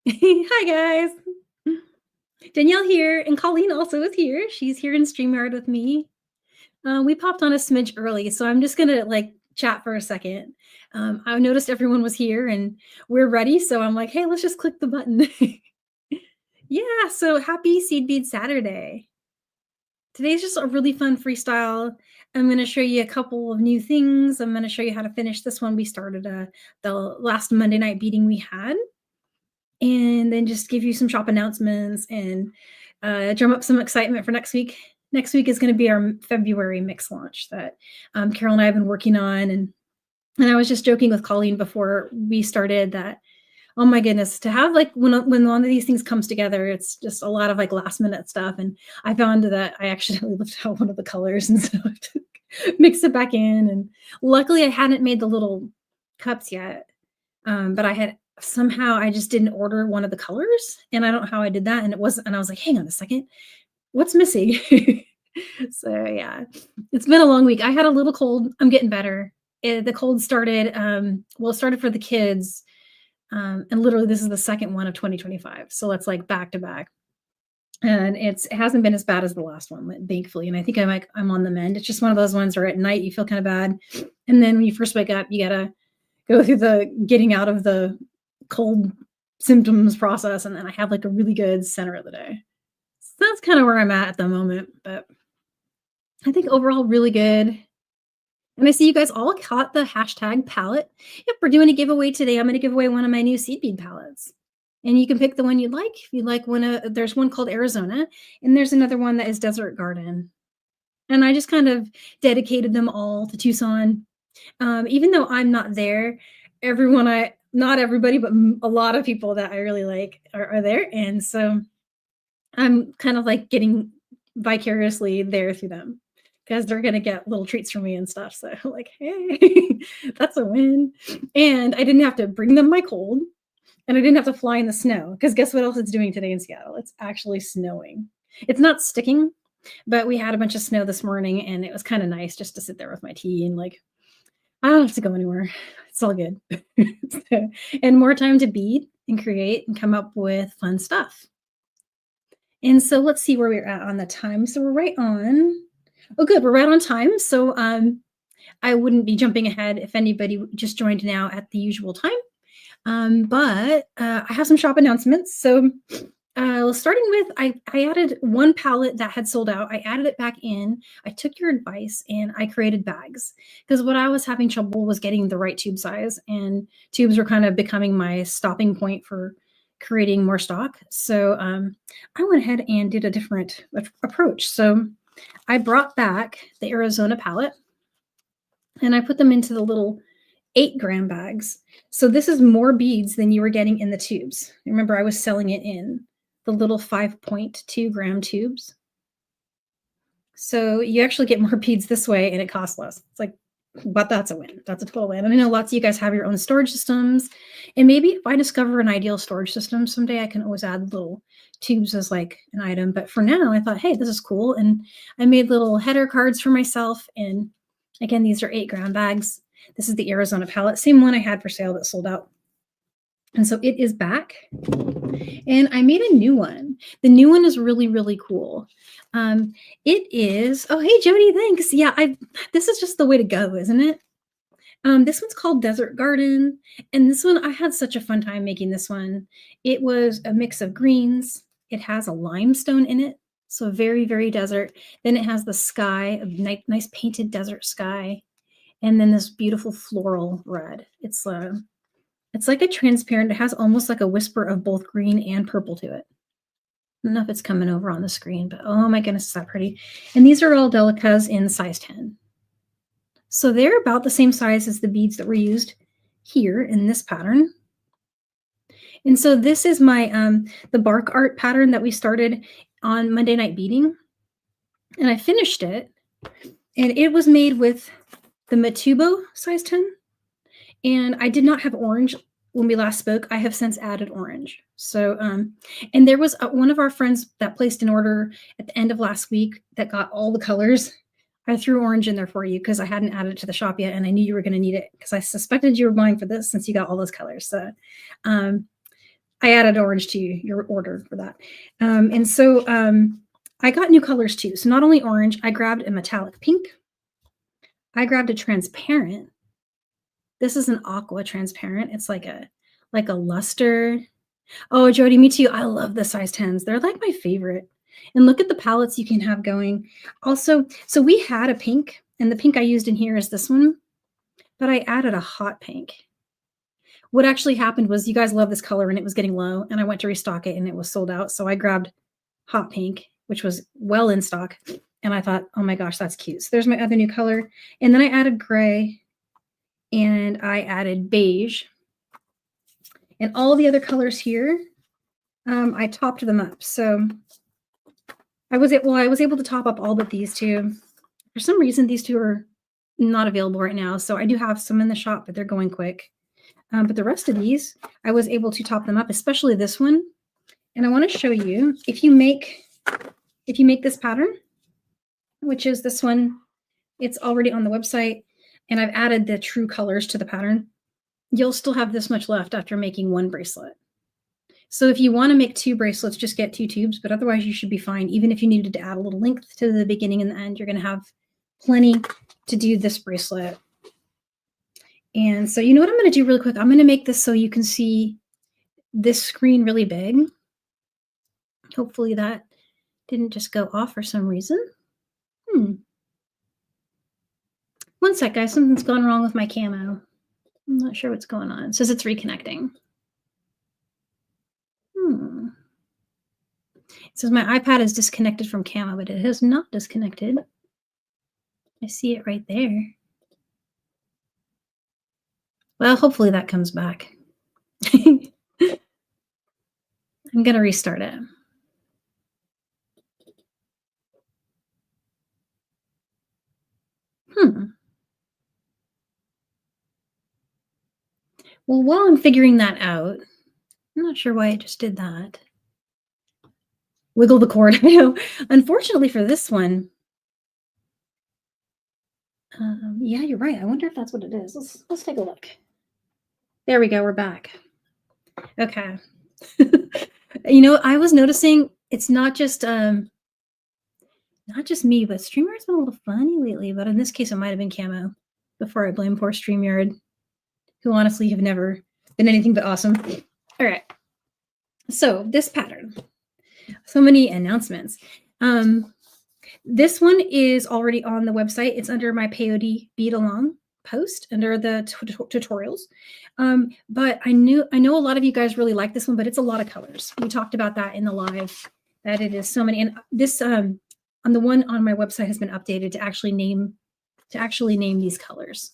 Hi guys. Danielle here, and Colleen also is here. She's here in StreamYard with me. We popped on a smidge early, so I'm just gonna chat for a second. I noticed everyone was here and we're ready, so I'm like, hey, let's just click the button. Yeah, so happy Seed Bead Saturday. Today's just a really fun freestyle. I'm going to show you a couple of new things. I'm going to show you how to finish this one. We started the last Monday night beading we had, and then just give you some shop announcements and drum up some excitement for next week. Next week is going to be our February mix launch that Carol and I have been working on. And I was just joking with Colleen before we started that, oh my goodness, to have when one of these things comes together, it's just a lot of last minute stuff. And I found that I accidentally left out one of the colors, and so I have to mix it back in. And luckily I hadn't made the little cups yet, but I just didn't order one of the colors, and I don't know how I did that. And I was like, hang on a second, what's missing? So yeah, it's been a long week. I had a little cold. I'm getting better. The cold started, it started for the kids. And literally this is the second one of 2025. So it's back to back. And it hasn't been as bad as the last one, thankfully. And I think I'm on the mend. It's just one of those ones where at night you feel kind of bad. And then when you first wake up, you gotta go through the getting out of the cold symptoms process. And then I have a really good center of the day. So that's kind of where I'm at the moment. But I think overall really good. And I see you guys all caught the hashtag palette. Yep, we're doing a giveaway today. I'm going to give away one of my new seed bead palettes. And you can pick the one you'd like. If you'd like there's one called Arizona, and there's another one that is Desert Garden. And I just kind of dedicated them all to Tucson. Even though I'm not there, not everybody, but a lot of people that I really like are there. And so I'm kind of getting vicariously there through them, because they're going to get little treats from me and stuff. So hey, that's a win. And I didn't have to bring them my cold, and I didn't have to fly in the snow, because guess what else it's doing today in Seattle? It's actually snowing. It's not sticking, but we had a bunch of snow this morning, and it was kind of nice just to sit there with my tea and I don't have to go anywhere. It's all good. So, and more time to bead and create and come up with fun stuff. And so let's see where we're at on the time. So we're right on. Oh, good. We're right on time. So I wouldn't be jumping ahead if anybody just joined now at the usual time. But I have some shop announcements. So starting with, I added one palette that had sold out. I added it back in. I took your advice and I created bags, because what I was having trouble was getting the right tube size, and tubes were kind of becoming my stopping point for creating more stock. So I went ahead and did a different approach. So I brought back the Arizona palette, and I put them into the little 8-gram bags. So this is more beads than you were getting in the tubes. Remember, I was selling it in the little 5.2-gram tubes. So you actually get more beads this way, and it costs less. But that's a win. That's a total win. And I know lots of you guys have your own storage systems. And maybe if I discover an ideal storage system someday, I can always add little tubes as an item. But for now, I thought, hey, this is cool. And I made little header cards for myself. And again, these are 8-gram bags. This is the Arizona palette, same one I had for sale that sold out. And so it is back. And I made a new one. The new one is really, really cool. It is, oh, hey, Jody, thanks. Yeah, this is just the way to go, isn't it? This one's called Desert Garden. And this one, I had such a fun time making this one. It was a mix of greens. It has a limestone in it, so very, very desert. Then it has the sky, a nice painted desert sky. And then this beautiful floral red. It's like a transparent, it has almost like a whisper of both green and purple to it. I don't know if it's coming over on the screen, but oh my goodness, is that pretty. And these are all delicas in size 10. So they're about the same size as the beads that were used here in this pattern. And so this is my the bark art pattern that we started on Monday night beading. And I finished it, and it was made with the Matubo size 10. And I did not have orange when we last spoke. I have since added orange. So, and there was one of our friends that placed an order at the end of last week that got all the colors. I threw orange in there for you because I hadn't added it to the shop yet, and I knew you were going to need it because I suspected you were buying for this since you got all those colors. So I added orange to your order for that. And so I got new colors too. So not only orange, I grabbed a metallic pink. I grabbed a transparent. This is an aqua transparent. It's like a luster. Oh, Jody, me too. I love the size 10s. They're like my favorite. And look at the palettes you can have going. Also, so we had a pink, and the pink I used in here is this one, but I added a hot pink. What actually happened was you guys love this color and it was getting low, and I went to restock it and it was sold out. So I grabbed hot pink, which was well in stock. And I thought, oh my gosh, that's cute. So there's my other new color. And then I added gray and I added beige. And all the other colors here, I topped them up. So I was able to top up all but these two. For some reason, these two are not available right now. So I do have some in the shop, but they're going quick. But the rest of these, I was able to top them up, especially this one. And I want to show you, if you make this pattern, which is this one, it's already on the website, and I've added the true colors to the pattern, you'll still have this much left after making one bracelet. So if you want to make 2 bracelets, just get 2 tubes, but otherwise you should be fine. Even if you needed to add a little length to the beginning and the end, you're going to have plenty to do this bracelet. And so you know what I'm going to do really quick? I'm going to make this so you can see this screen really big. Hopefully that didn't just go off for some reason. One sec, guys. Something's gone wrong with my camo. I'm not sure what's going on. It says it's reconnecting. It says my iPad is disconnected from camo, but it is not disconnected. I see it right there. Well, hopefully that comes back. I'm going to restart it. Well, while I'm figuring that out, I'm not sure why it just did that. Wiggle the cord. I know. Unfortunately for this one, yeah, you're right. I wonder if that's what it is. Let's take a look. There we go. We're back. Okay. You know, I was noticing it's not just me, but StreamYard's been a little funny lately. But in this case, it might have been camo. Before I blame poor StreamYard, who honestly have never been anything but awesome. All right. So this pattern. So many announcements. This one is already on the website. It's under my peyote bead along post under the tutorials. But I know a lot of you guys really like this one, but it's a lot of colors. We talked about that in the live, that it is so many. And this on the one on my website has been updated to actually name these colors.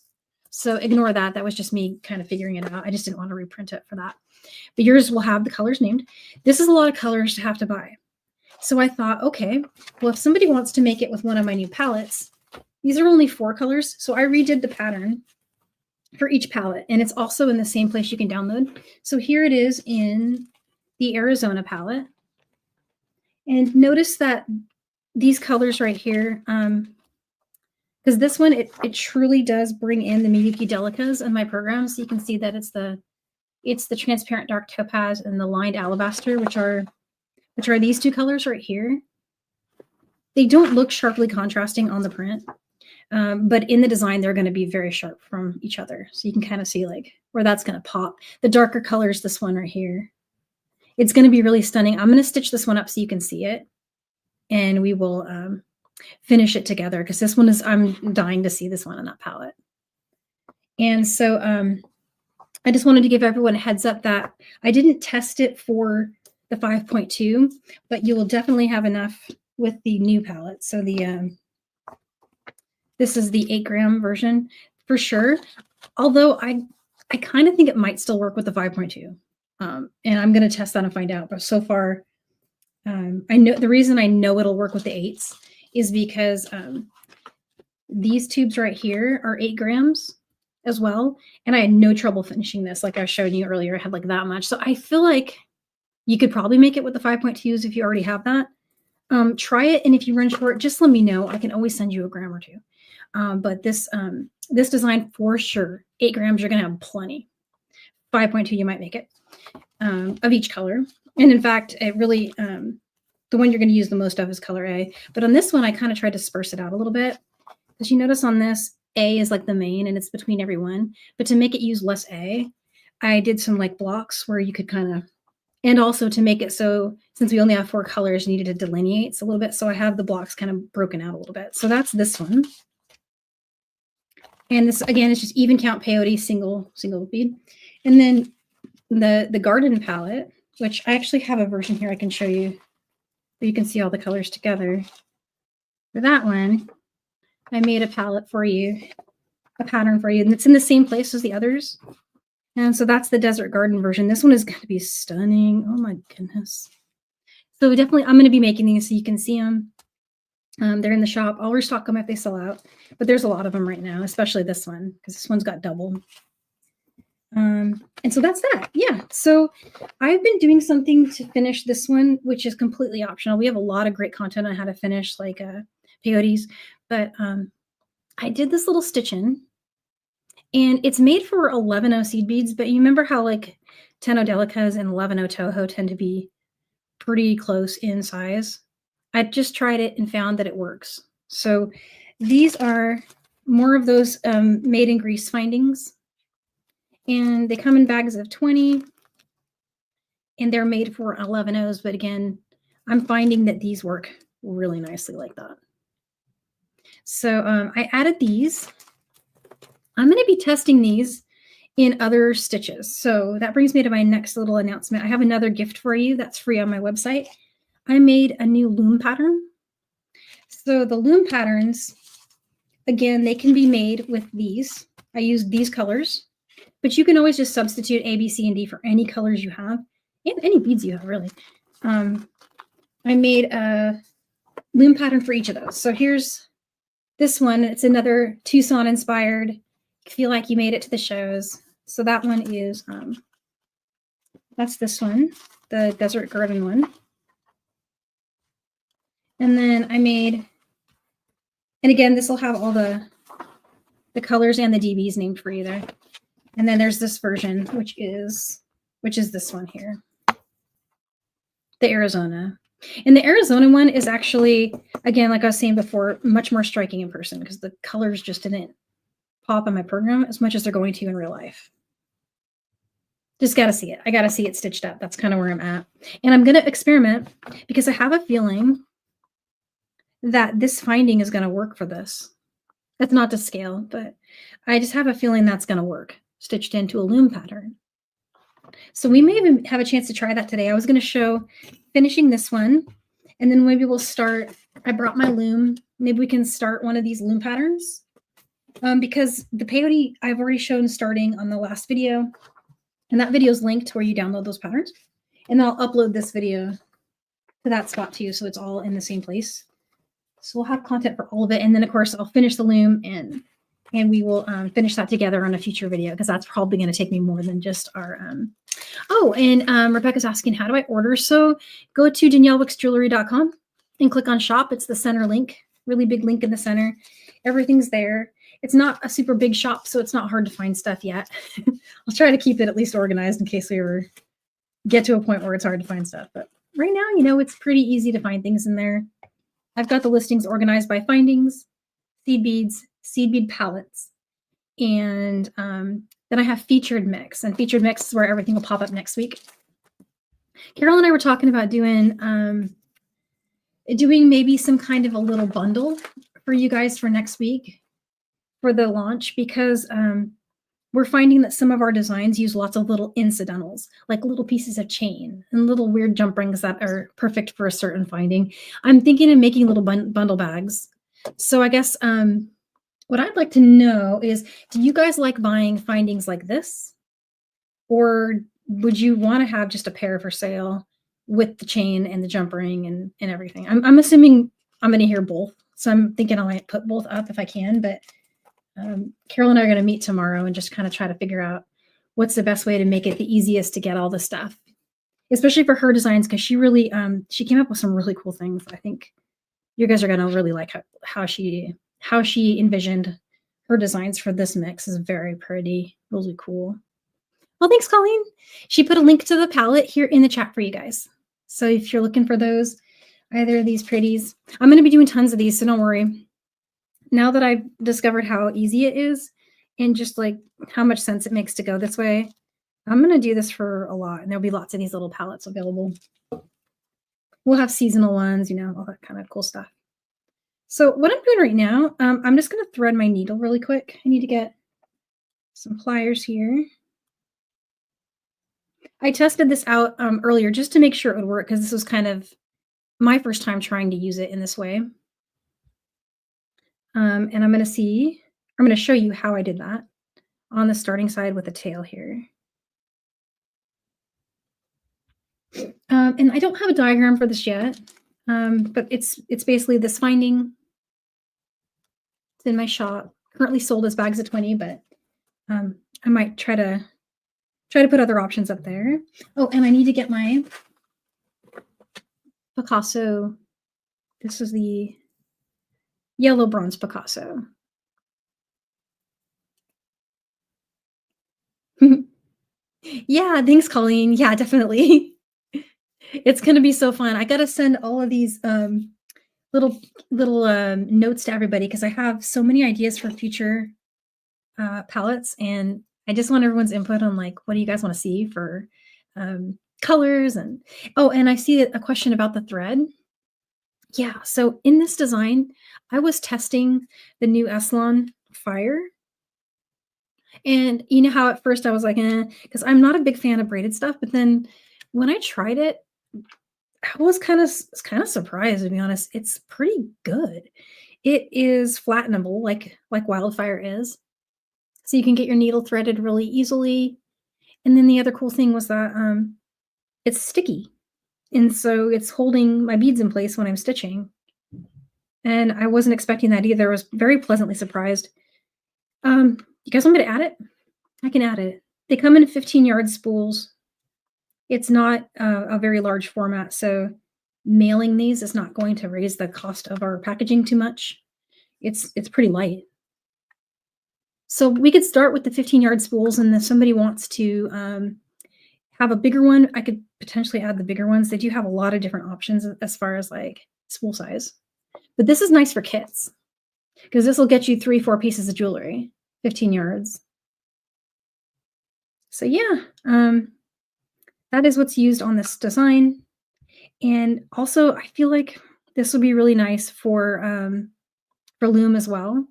So ignore that. That was just me kind of figuring it out. I just didn't want to reprint it for that. But yours will have the colors named. This is a lot of colors to have to buy. So I thought, okay, well, if somebody wants to make it with one of my new palettes, these are only 4 colors. So I redid the pattern for each palette, and it's also in the same place you can download. So here it is in the Arizona palette. And notice that these colors right here, because this one, it truly does bring in the Miyuki Delicas in my program. So you can see that it's the transparent dark topaz and the lined alabaster, which are these 2 colors right here. They don't look sharply contrasting on the print, but in the design, they're going to be very sharp from each other. So you can kind of see like where that's going to pop. The darker color is this one right here. It's going to be really stunning. I'm going to stitch this one up so you can see it, and we will finish it together, because this one is, I'm dying to see this one on that palette. And so I just wanted to give everyone a heads up that I didn't test it for the 5.2, but you will definitely have enough with the new palette. So this is the 8-gram version for sure. Although I kind of think it might still work with the 5.2. And I'm going to test that and find out. But so far, I know the reason I know it'll work with the 8s is because these tubes right here are 8 grams as well. And I had no trouble finishing this. Like I was showing you earlier, I had like that much. So I feel like you could probably make it with the 5.2s if you already have that. Try it. And if you run short, just let me know. I can always send you a gram or 2. But this design for sure, 8 grams, you're going to have plenty. 5.2, you might make it, of each color. And in fact, it really, the one you're going to use the most of is color A. But on this one, I kind of tried to disperse it out a little bit. Because you notice on this, A is like the main and it's between every one. But to make it use less A, I did some like blocks where you could kind of, and also to make it so, since we only have 4 colors, you needed to delineate a little bit. So I have the blocks kind of broken out a little bit. So that's this one. And this, again, is just even count peyote, single bead. And then the garden palette, which I actually have a version here I can show you, so you can see all the colors together. For that one, I made a palette for you, a pattern for you, and it's in the same place as the others. And so that's the desert garden version. This one is going to be stunning. Oh my goodness. So definitely, I'm going to be making these so you can see them. They're in the shop. I'll restock them if they sell out, but there's a lot of them right now, especially this one, because this one's got double. And so that's that. Yeah. So I've been doing something to finish this one, which is completely optional. We have a lot of great content on how to finish like peyotes, but I did this little stitch in, and it's made for 11-0 seed beads, but you remember how like 10-0 delicas and 11-0 toho tend to be pretty close in size? I just tried it and found that it works. So these are more of those made in grease findings, and they come in bags of 20, and they're made for 11-0s. But again, I'm finding that these work really nicely like that. So I added these. I'm going to be testing these in other stitches. So that brings me to my next little announcement. I have another gift for you that's free on my website. I made a new loom pattern. So the loom patterns, again, they can be made with these. I used these colors, but you can always just substitute A, B, C, and D for any colors you have and any beads you have, really. I made a loom pattern for each of those. So here's this one. It's another Tucson-Inspired. Feel like you made it to the shows. So that one is, that's this one, the desert garden one. And then I made, and again, this will have all the colors and the DBs named for you there. And then there's this version, which is this one here, the Arizona. And the Arizona one is actually, again, like I was saying before, much more striking in person because the colors just didn't pop in my program as much as they're going to in real life. Just got to see it. I got to see it stitched up. That's kind of where I'm at. And I'm going to experiment because I have a feeling that this finding is going to work for this. That's not to scale, but I just have a feeling that's going to work stitched into a loom pattern. So we may even have a chance to try that today. I was going to show finishing this one, and then maybe we'll start. I brought my loom. Maybe we can start one of these loom patterns because the peyote I've already shown starting on the last video, and that video is linked where you download those patterns. And then I'll upload this video to that spot too, so it's all in the same place. So we'll have content for all of it. And then, of course, I'll finish the loom and we will finish that together on a future video because that's probably going to take me more than just our oh, and Rebecca's asking, how do I order? So go to DanielleWicksJewelry.com and click on shop. It's the center link, really big link in the center. Everything's there. It's not a super big shop, so it's not hard to find stuff yet. I'll try to keep it at least organized in case we ever get to a point where it's hard to find stuff. But right now, you know, it's pretty easy to find things in there. I've got the listings organized by findings, seed beads, seed bead palettes, and then I have featured mix. And featured mix is where everything will pop up next week. Carol and I were talking about doing maybe some kind of a little bundle for you guys for next week for the launch because we're finding that some of our designs use lots of little incidentals, like little pieces of chain and little weird jump rings that are perfect for a certain finding. I'm thinking of making little bundle bags. So I guess what I'd like to know is, do you guys like buying findings like this? Or would you want to have just a pair for sale with the chain and the jump ring and everything? I'm assuming I'm going to hear both. So I'm thinking I might put both up if I can, but Carol and I are going to meet tomorrow and just kind of try to figure out what's the best way to make it the easiest to get all the stuff, especially for her designs, because she really she came up with some really cool things. I think you guys are going to really like how she envisioned her designs for this mix. Is very pretty, really cool. Well, thanks, Colleen. She put a link to the palette here in the chat for you guys. So if you're looking for those, either of these pretties, I'm going to be doing tons of these, so don't worry. Now that I've discovered how easy it is and just like how much sense it makes to go this way, I'm going to do this for a lot, and there'll be lots of these little palettes available. We'll have seasonal ones, you know, all that kind of cool stuff. So what I'm doing right now, I'm just going to thread my needle really quick. I need to get some pliers here. I tested this out earlier just to make sure it would work, because this was kind of my first time trying to use it in this way. And I'm going to show you how I did that on the starting side with the tail here. And I don't have a diagram for this yet, but it's basically this finding. It's in my shop, currently sold as bags of 20, but I might try to put other options up there. Oh, and I need to get my Picasso. This is the yellow bronze Picasso. Yeah, thanks, Colleen. Yeah, definitely. It's gonna be so fun. I gotta send all of these little notes to everybody, because I have so many ideas for future palettes, and I just want everyone's input on like, what do you guys want to see for colors? And oh, and I see a question about the thread. Yeah, so in this design, I was testing the new Eslon Fire. And you know how at first I was like, because I'm not a big fan of braided stuff, but then when I tried it, I was kind of surprised, to be honest. It's pretty good. It is flattenable, like Wildfire is. So you can get your needle threaded really easily. And then the other cool thing was that it's sticky. And so it's holding my beads in place when I'm stitching. And I wasn't expecting that either. I was very pleasantly surprised. You guys want me to add it? I can add it. They come in 15-yard spools. It's not a very large format, so mailing these is not going to raise the cost of our packaging too much. It's pretty light. So we could start with the 15-yard spools, and if somebody wants to have a bigger one, I could potentially add the bigger ones. They do have a lot of different options as far as like spool size. But this is nice for kits, because this will get you 3-4 pieces of jewelry, 15 yards. So yeah, that is what's used on this design. And also, I feel like this would be really nice for loom as well.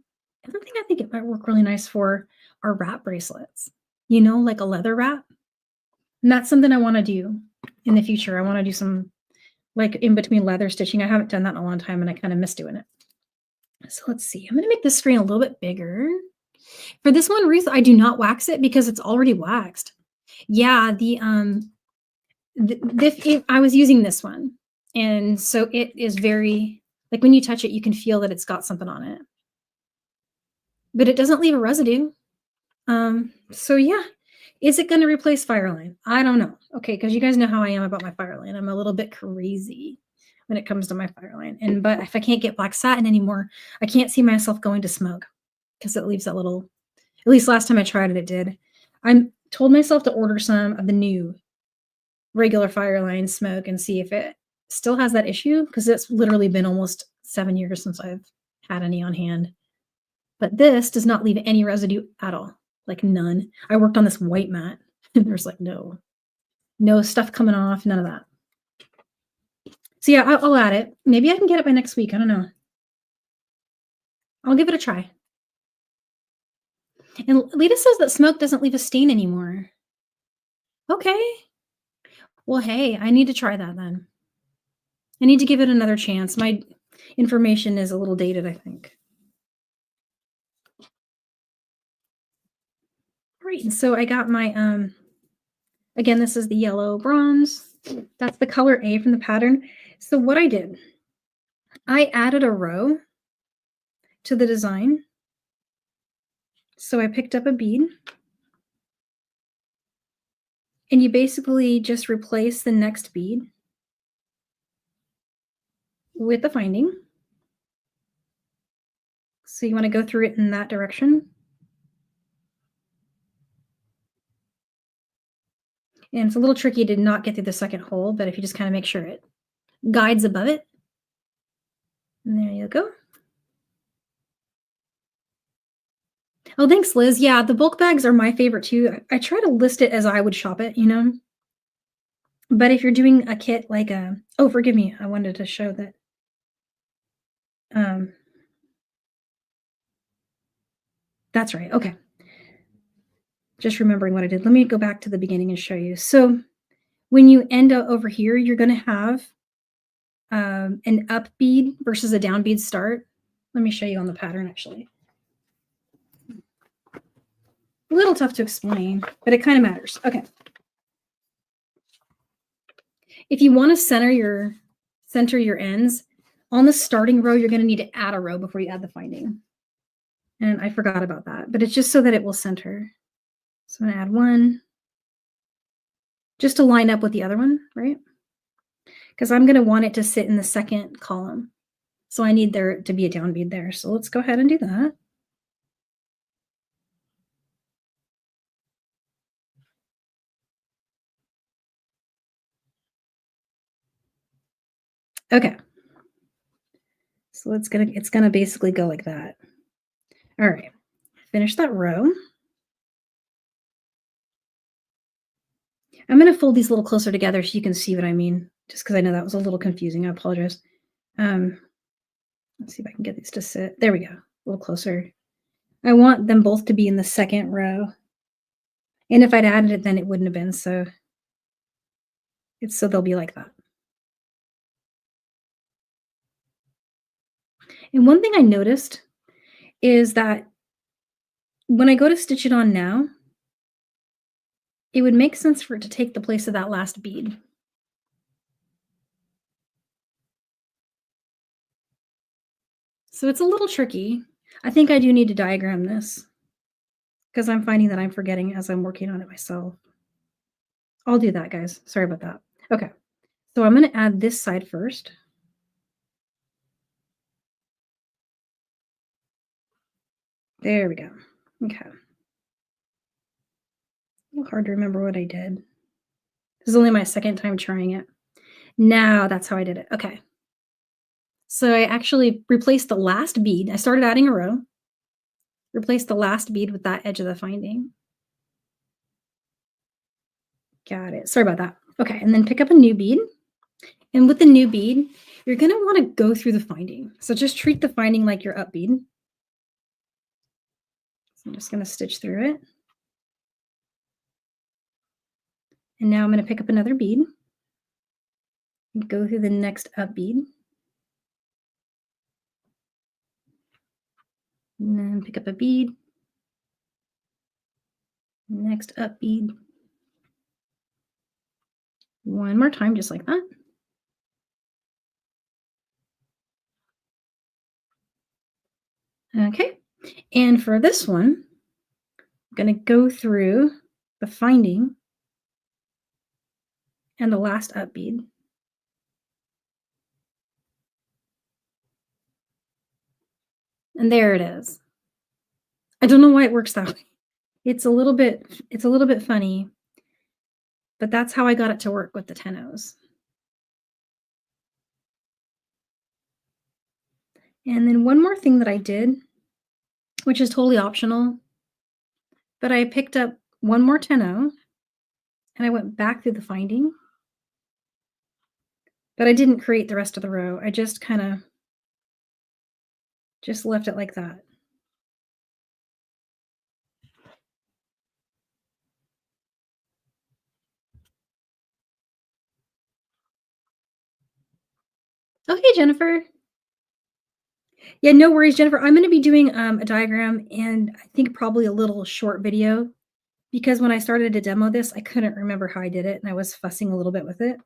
Another thing I think it might work really nice for are wrap bracelets, you know, like a leather wrap. And that's something I want to do in the future. I want to do some like in between leather stitching. I haven't done that in a long time, and I kind of miss doing it. So let's see. I'm going to make this screen a little bit bigger. For this one, Ruth, I do not wax it because it's already waxed. Yeah, I was using this one, and so it is very, like when you touch it, you can feel that it's got something on it, but it doesn't leave a residue. So yeah, is it going to replace Fireline? I don't know. Okay, because you guys know how I am about my Fireline. I'm a little bit crazy when it comes to my Fireline, but if I can't get black satin anymore, I can't see myself going to smoke, because it leaves that little. At least last time I tried it, it did. I told myself to order some of the new regular Fireline smoke and see if it still has that issue, because it's literally been almost 7 years since I've had any on hand. But this does not leave any residue at all, like none. I worked on this white mat, and there's like no stuff coming off, none of that. So yeah, I'll add it. Maybe I can get it by next week. I don't know. I'll give it a try. And Lita says that smoke doesn't leave a stain anymore. Okay. Well, hey, I need to try that then. I need to give it another chance. My information is a little dated, I think. All right, so I got my, again, this is the yellow bronze. That's the color A from the pattern. So what I did, I added a row to the design. So I picked up a bead, and you basically just replace the next bead with the finding. So you want to go through it in that direction. And it's a little tricky to not get through the second hole, but if you just kind of make sure it guides above it, and there you go. Oh, thanks, Liz. Yeah, the bulk bags are my favorite too. I try to list it as I would shop it, you know? But if you're doing a kit like a oh, forgive me, I wanted to show that, um that's right, okay. Just remembering what I did. Let me go back to the beginning and show you. So, when you end up over here, you're gonna have, an up bead versus a down bead start. Let me show you on the pattern, actually. A little tough to explain, but it kinda matters. Okay. If you wanna center your ends, on the starting row, you're gonna need to add a row before you add the finding. And I forgot about that, but it's just so that it will center. So I'm gonna add one, just to line up with the other one, right? Because I'm gonna want it to sit in the second column. So I need there to be a down bead there. So let's go ahead and do that. Okay. So it's gonna basically go like that. All right. Finish that row. I'm gonna fold these a little closer together so you can see what I mean, just because I know that was a little confusing. I apologize. Um, let's see if I can get these to sit. There we go. A little closer. I want them both to be in the second row. And if I'd added it, then it wouldn't have been. So they'll be like that. And one thing I noticed is that when I go to stitch it on now, it would make sense for it to take the place of that last bead. So it's a little tricky. I think I do need to diagram this because I'm finding that I'm forgetting as I'm working on it myself. I'll do that, guys. Sorry about that. Okay. So I'm going to add this side first. There we go. Okay. A little hard to remember what I did. This is only my second time trying it. Now that's how I did it. Okay. So I actually replaced the last bead. I started adding a row, replaced the last bead with that edge of the finding. Got it. Sorry about that. Okay. And then pick up a new bead. And with the new bead, you're going to want to go through the finding. So just treat the finding like your up bead. So I'm just going to stitch through it. And now I'm going to pick up another bead and go through the next up bead. And then pick up a bead. Next up bead. One more time, just like that. Okay. And for this one, I'm going to go through the finding and the last up bead. And there it is. I don't know why it works that way. It's a little bit funny, but that's how I got it to work with the 10 O's. And then one more thing that I did, which is totally optional, but I picked up one more 10-0 and I went back through the finding, but I didn't create the rest of the row. I just kind of just left it like that. Oh, hey, Jennifer. Yeah, no worries, Jennifer. I'm going to be doing a diagram and I think probably a little short video because when I started to demo this, I couldn't remember how I did it and I was fussing a little bit with it.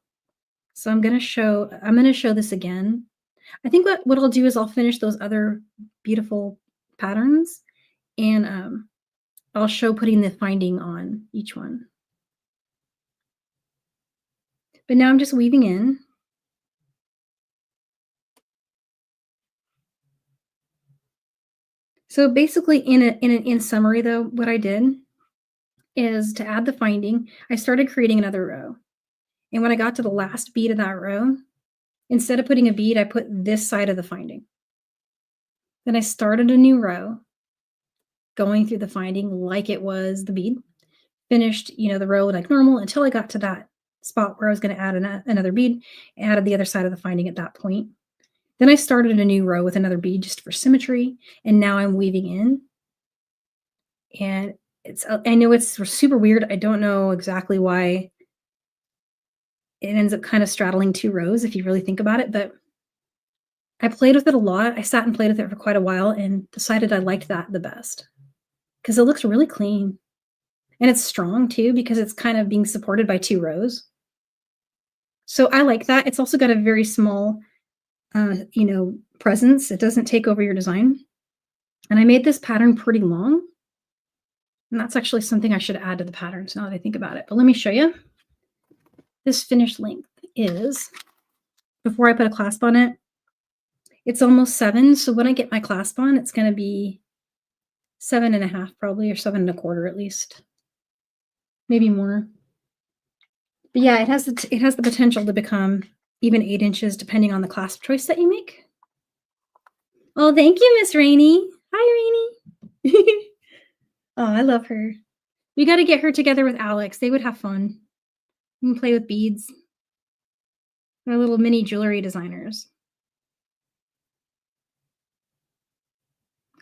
So I'm going to show this again. I think what I'll do is I'll finish those other beautiful patterns and I'll show putting the finding on each one. But now I'm just weaving in. So basically in summary though, what I did is to add the finding, I started creating another row. And when I got to the last bead of that row, instead of putting a bead, I put this side of the finding. Then I started a new row, going through the finding like it was the bead, finished, the row like normal until I got to that spot where I was going to add another bead, added the other side of the finding at that point. Then I started a new row with another bead just for symmetry, and now I'm weaving in. And I know it's super weird. I don't know exactly why it ends up kind of straddling two rows if you really think about it, but I played with it a lot. I sat and played with it for quite a while and decided I liked that the best because it looks really clean. And it's strong too because it's kind of being supported by two rows. So I like that. It's also got a very small, presence. It doesn't take over your design. And I made this pattern pretty long. And that's actually something I should add to the patterns now that I think about it. But let me show you. This finished length is, before I put a clasp on it, it's almost 7. So when I get my clasp on, it's going to be 7.5 probably, or 7.25 at least. Maybe more. But yeah, it has the potential to become even 8 inches depending on the clasp choice that you make. Oh, thank you, Miss Rainey. Hi, Rainey. Oh, I love her. We got to get her together with Alex. They would have fun. You can play with beads. They're little mini jewelry designers.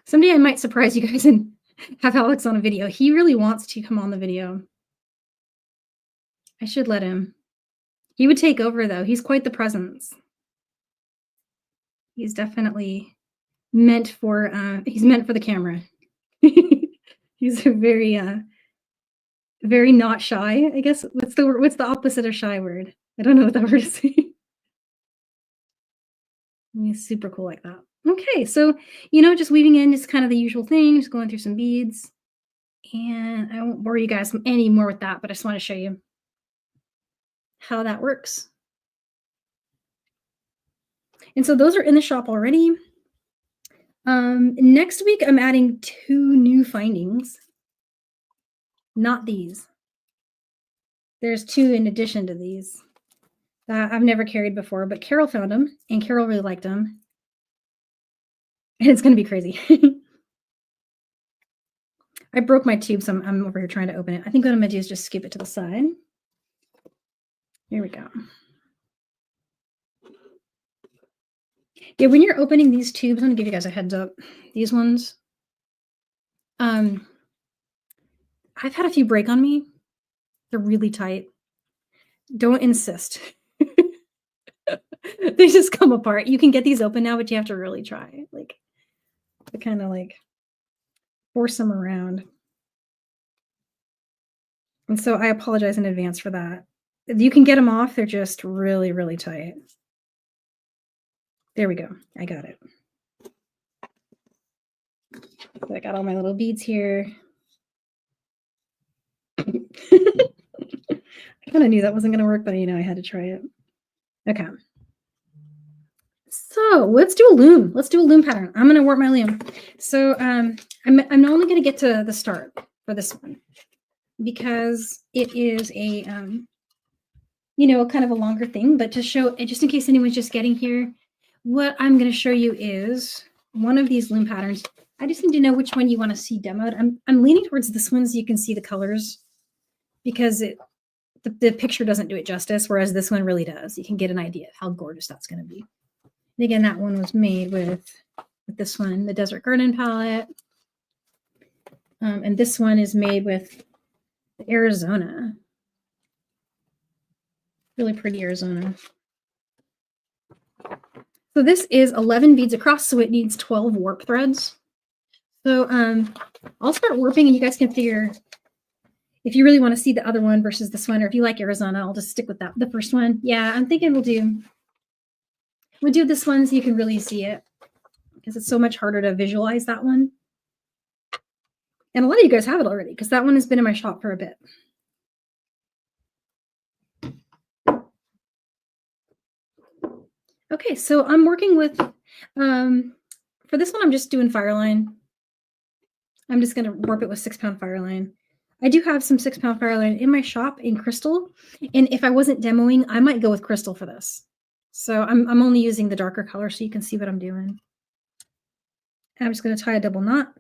Someday I might surprise you guys and have Alex on a video. He really wants to come on the video. I should let him. He would take over, though. He's quite the presence. He's definitely meant for the camera. He's very very not shy, I guess. What's the opposite of shy word? I don't know what that word is. He's super cool like that. Okay, so just weaving in just kind of the usual thing, just going through some beads. And I won't bore you guys any more with that, but I just want to show you how that works. And so those are in the shop already. Next week, I'm adding 2 new findings. Not these. There's 2 in addition to these that I've never carried before, but Carol found them, and Carol really liked them. And it's going to be crazy. I broke my tube, so I'm over here trying to open it. I think what I'm going to do is just skip it to the side. Here we go. Yeah, when you're opening these tubes, I'm going to give you guys a heads up. These ones, I've had a few break on me. They're really tight. Don't insist. They just come apart. You can get these open now, but you have to really try. To kind of force them around. And so I apologize in advance for that. You can get them off. They're just really, really tight. There we go. I got it. I got all my little beads here. I kind of knew that wasn't going to work, but I had to try it. Okay. So let's do a loom. Let's do a loom pattern. I'm going to warp my loom. So I'm only going to get to the start for this one because it is a kind of a longer thing, but just in case anyone's just getting here, what I'm going to show you is one of these loom patterns. I just need to know which one you want to see demoed. I'm leaning towards this one so you can see the colors because the picture doesn't do it justice, whereas this one really does. You can get an idea of how gorgeous that's going to be. And again, that one was made with this one, the Desert Garden palette. And this one is made with the Arizona. Really pretty Arizona. So this is 11 beads across, so it needs 12 warp threads. So I'll start warping, and you guys can figure if you really want to see the other one versus this one, or if you like Arizona, I'll just stick with that. The first one. Yeah, I'm thinking we'll do this one so you can really see it because it's so much harder to visualize that one. And a lot of you guys have it already because that one has been in my shop for a bit. Okay, so I'm working with, for this one, I'm just doing Fireline. I'm just going to warp it with 6-pound Fireline. I do have some 6-pound fire line in my shop in crystal, and if I wasn't demoing, I might go with crystal for this. So I'm only using the darker color so you can see what I'm doing. I'm just going to tie a double knot.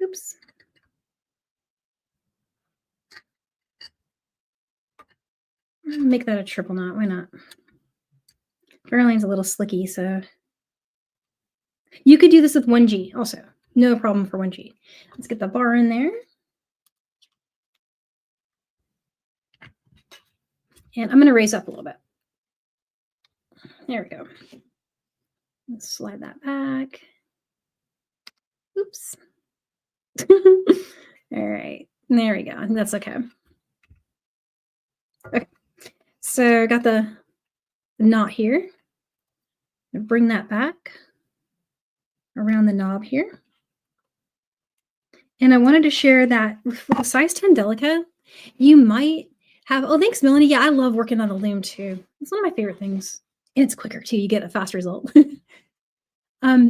Oops. Make that a triple knot. Why not? Fairline's a little slicky, so you could do this with 1G also. No problem for 1G. Let's get the bar in there. And I'm going to raise up a little bit. There we go. Let's slide that back. Oops. All right. There we go. I think that's okay. Okay. So I got the knot here. Bring that back around the knob here. And I wanted to share that with a size 10 Delica, you might have, oh, thanks, Melanie. Yeah, I love working on the loom too. It's one of my favorite things. And it's quicker too. You get a fast result.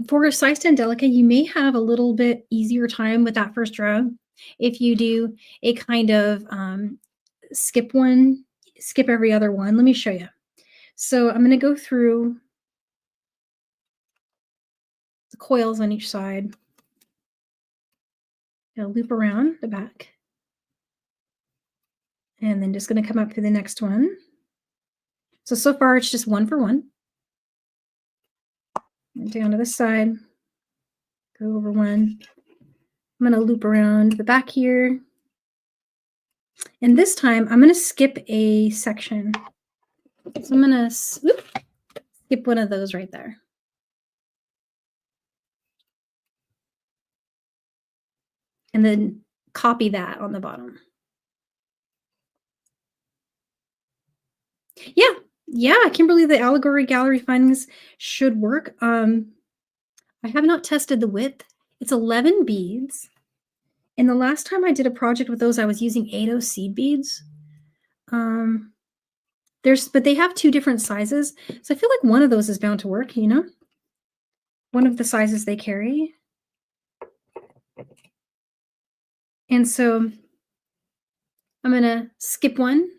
For a size 10 Delica, you may have a little bit easier time with that first row if you do a kind of skip every other one. Let me show you. So I'm going to go through the coils on each side. I'll loop around the back. And then just going to come up to the next one. So far it's just 1 for 1. And down to this side, go over 1. I'm going to loop around the back here. And this time I'm going to skip a section. So I'm going to skip one of those right there. And then copy that on the bottom. Yeah, Kimberly, the allegory gallery findings should work. I have not tested the width. It's 11 beads. And the last time I did a project with those, I was using 80 seed beads. But they have 2 different sizes. So I feel like one of those is bound to work, you know? One of the sizes they carry. And so I'm going to skip one.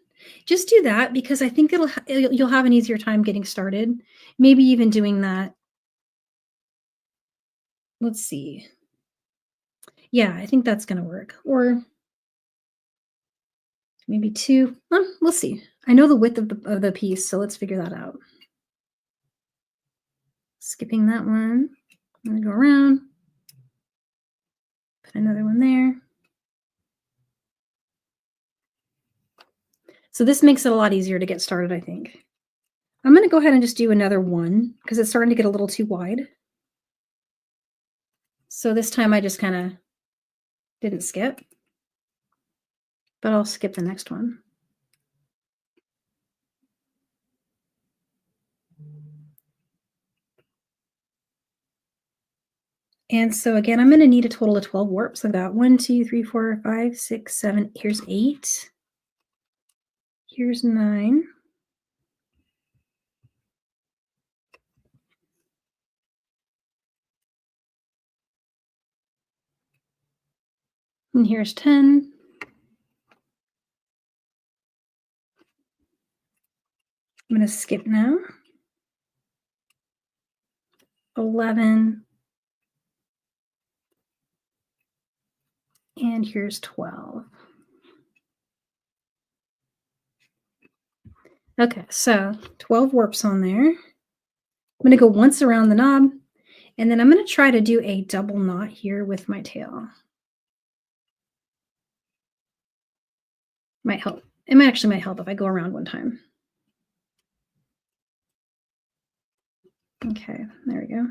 Just do that because I think you'll have an easier time getting started. Maybe even doing that. Let's see. Yeah, I think that's going to work. Or maybe 2. We'll see. I know the width of the piece, so let's figure that out. Skipping that one. I'm going to go around. Put another one there. So this makes it a lot easier to get started, I think. I'm going to go ahead and just do another one because it's starting to get a little too wide. So this time I just kind of didn't skip, but I'll skip the next one. And so again, I'm going to need a total of 12 warps. I've got 1, 2, 3, 4, 5, 6, 7. Here's 8. Here's 9. And here's 10. I'm going to skip now. 11. And here's 12. Okay, so 12 warps on there. I'm going to go once around the knob, and then I'm going to try to do a double knot here with my tail. Might help. It might help if I go around one time. Okay, there we go.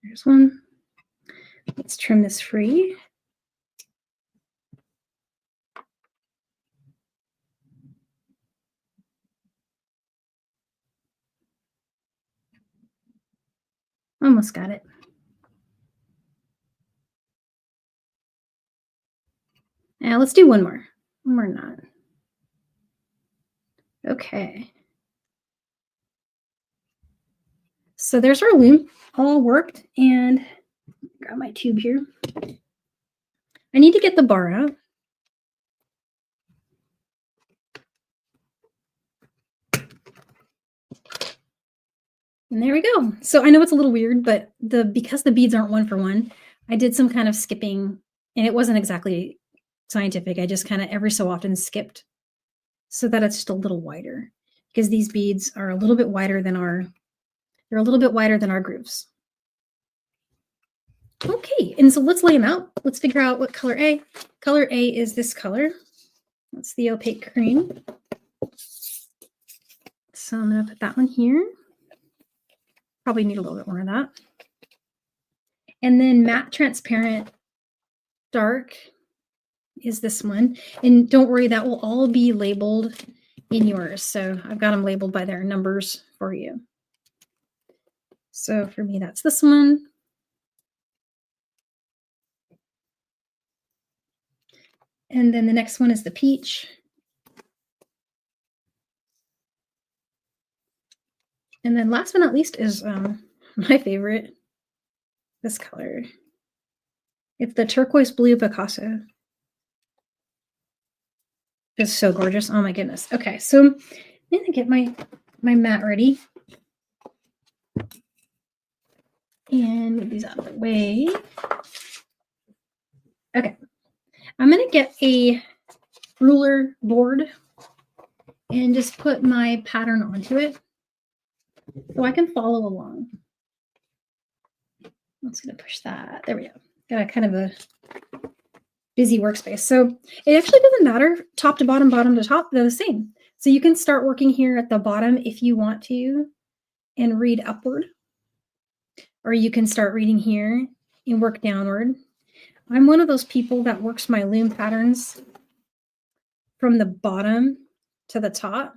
There's one. Let's trim this free. Almost got it. Let's do one more. One more knot. Okay. So there's our loom all worked, and grab my tube here. I need to get the bar out. And there we go. So I know it's a little weird, but because the beads aren't one for one, I did some kind of skipping, and it wasn't exactly scientific. I just kind of every so often skipped so that it's just a little wider, because these beads are a little bit wider than our grooves. Okay, and so let's lay them out. Let's figure out what color A. Color A is this color. That's the opaque cream. So I'm going to put that one here. Probably need a little bit more of that. And then matte transparent dark is this one. And don't worry, that will all be labeled in yours. So I've got them labeled by their numbers for you. So for me, that's this one. And then the next one is the peach. And then last but not least is my favorite, this color. It's the turquoise blue Picasso. It's so gorgeous. Oh my goodness. Okay, so I'm gonna get my mat ready. And move these out of the way. Okay. I'm gonna get a ruler board and just put my pattern onto it so I can follow along. I'm just gonna push that. There we go. Got a kind of a busy workspace. So it actually doesn't matter top to bottom, bottom to top, they're the same. So you can start working here at the bottom if you want to and read upward, or you can start reading here and work downward. I'm one of those people that works my loom patterns from the bottom to the top.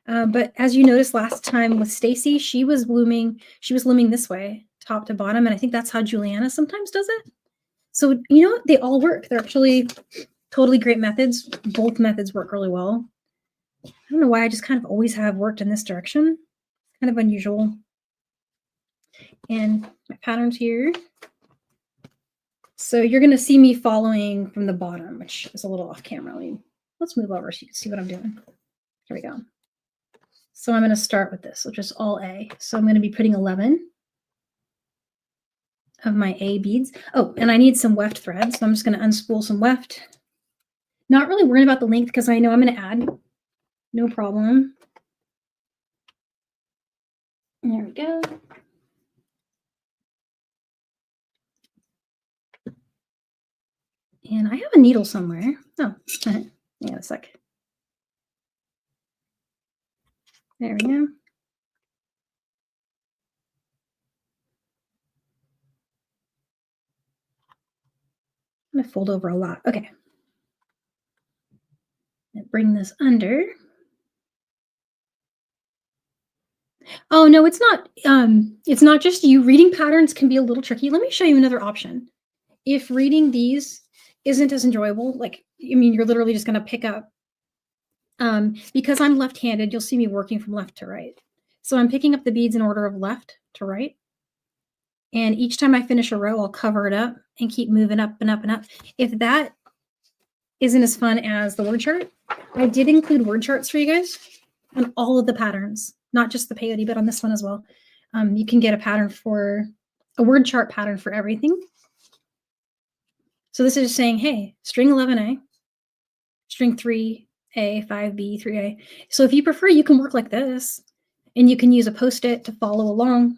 But as you noticed last time with Stacy, she was looming this way, top to bottom, and I think that's how Juliana sometimes does it. So you know what? They all work. They're actually totally great methods. Both methods work really well. I don't know why I just kind of always have worked in this direction. Kind of unusual. And my patterns here. So you're going to see me following from the bottom, which is a little off camera. Let's move over so you can see what I'm doing. Here we go. So I'm going to start with this, which is all A. So I'm going to be putting 11 of my A beads. Oh, and I need some weft thread. So I'm just going to unspool some weft. Not really worrying about the length because I know I'm going to add. No problem. There we go. And I have a needle somewhere. Oh, hang on a sec. There we go. I'm going to fold over a lot. Okay. Bring this under. Oh, no, it's not. It's not just you. Reading patterns can be a little tricky. Let me show you another option. If reading these isn't as enjoyable, like, I mean, you're literally just going to pick up. Because I'm left-handed, you'll see me working from left to right. So I'm picking up the beads in order of left to right. And each time I finish a row, I'll cover it up and keep moving up and up and up. If that isn't as fun as the word chart, I did include word charts for you guys on all of the patterns, not just the peyote, but on this one as well. You can get a word chart pattern for everything. So this is just saying, hey, string 11A, string 3A, 5B, 3A. So if you prefer, you can work like this, and you can use a Post-it to follow along,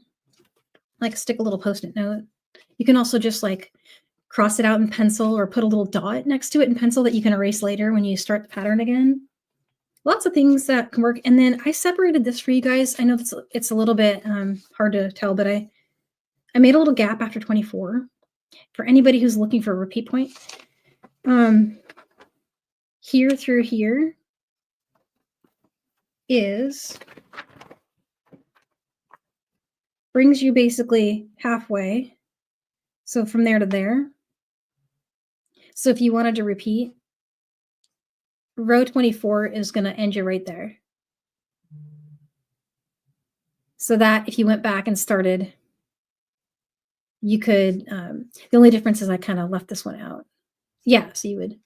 like stick a little Post-it note. You can also just like cross it out in pencil or put a little dot next to it in pencil that you can erase later when you start the pattern again. Lots of things that can work. And then I separated this for you guys. I know it's a little bit hard to tell, but I made a little gap after 24 for anybody who's looking for a repeat point. Here through here brings you basically halfway. So from there to there. So if you wanted to repeat, row 24 is going to end you right there. So that if you went back and started, you could, the only difference is I kind of left this one out. Yeah, so you would.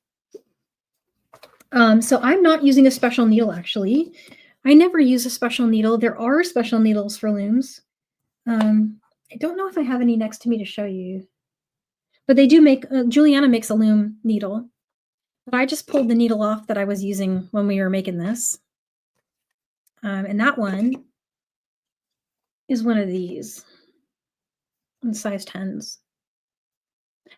So I'm not using a special needle actually. I never use a special needle. There are special needles for looms. I don't know if I have any next to me to show you, but they do make, Juliana makes a loom needle. But I just pulled the needle off that I was using when we were making this. And that one is one of these in size 10s.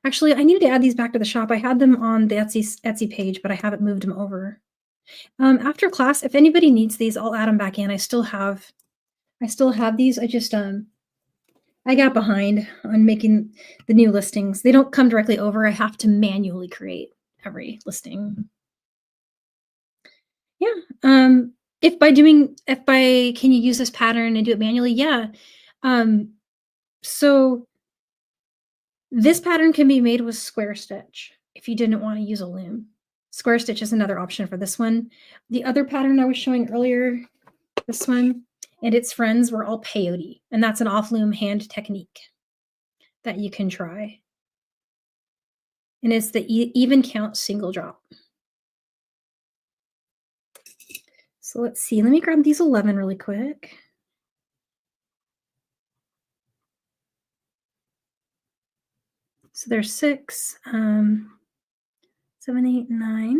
Actually, I needed to add these back to the shop. I had them on the Etsy page, but I haven't moved them over. After class, if anybody needs these, I'll add them back in. I still have these. I just I got behind on making the new listings. They don't come directly over. I have to manually create every listing. Yeah. If by can you use this pattern and do it manually? Yeah. So this pattern can be made with square stitch if you didn't want to use a loom. Square stitch is another option for this one. The other pattern I was showing earlier, this one, and its friends were all peyote, and that's an off-loom hand technique that you can try. And it's the even count single drop. So let's see. Let me grab these 11 really quick. So there's 6, 7, 8, 9,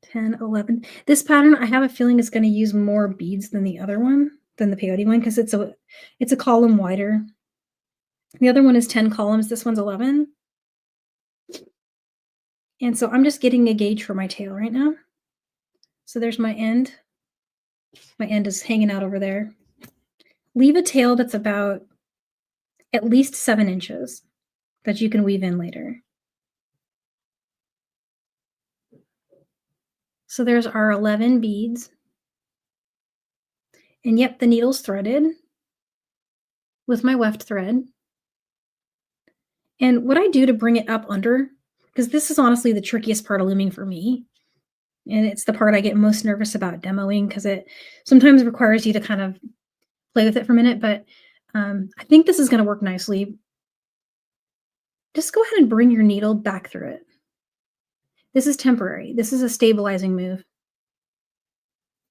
10, 11. This pattern, I have a feeling, is going to use more beads than the other one, than the peyote one, because it's a column wider. The other one is 10 columns. This one's 11. And so I'm just getting a gauge for my tail right now. So there's my end. My end is hanging out over there. Leave a tail that's about at least 7 inches that you can weave in later. So there's our 11 beads. And yep, the needle's threaded with my weft thread. And what I do to bring it up under, because this is honestly the trickiest part of looming for me, and it's the part I get most nervous about demoing because it sometimes requires you to kind of play with it for a minute, but I think this is going to work nicely. Just go ahead and bring your needle back through it. This is temporary. This is a stabilizing move.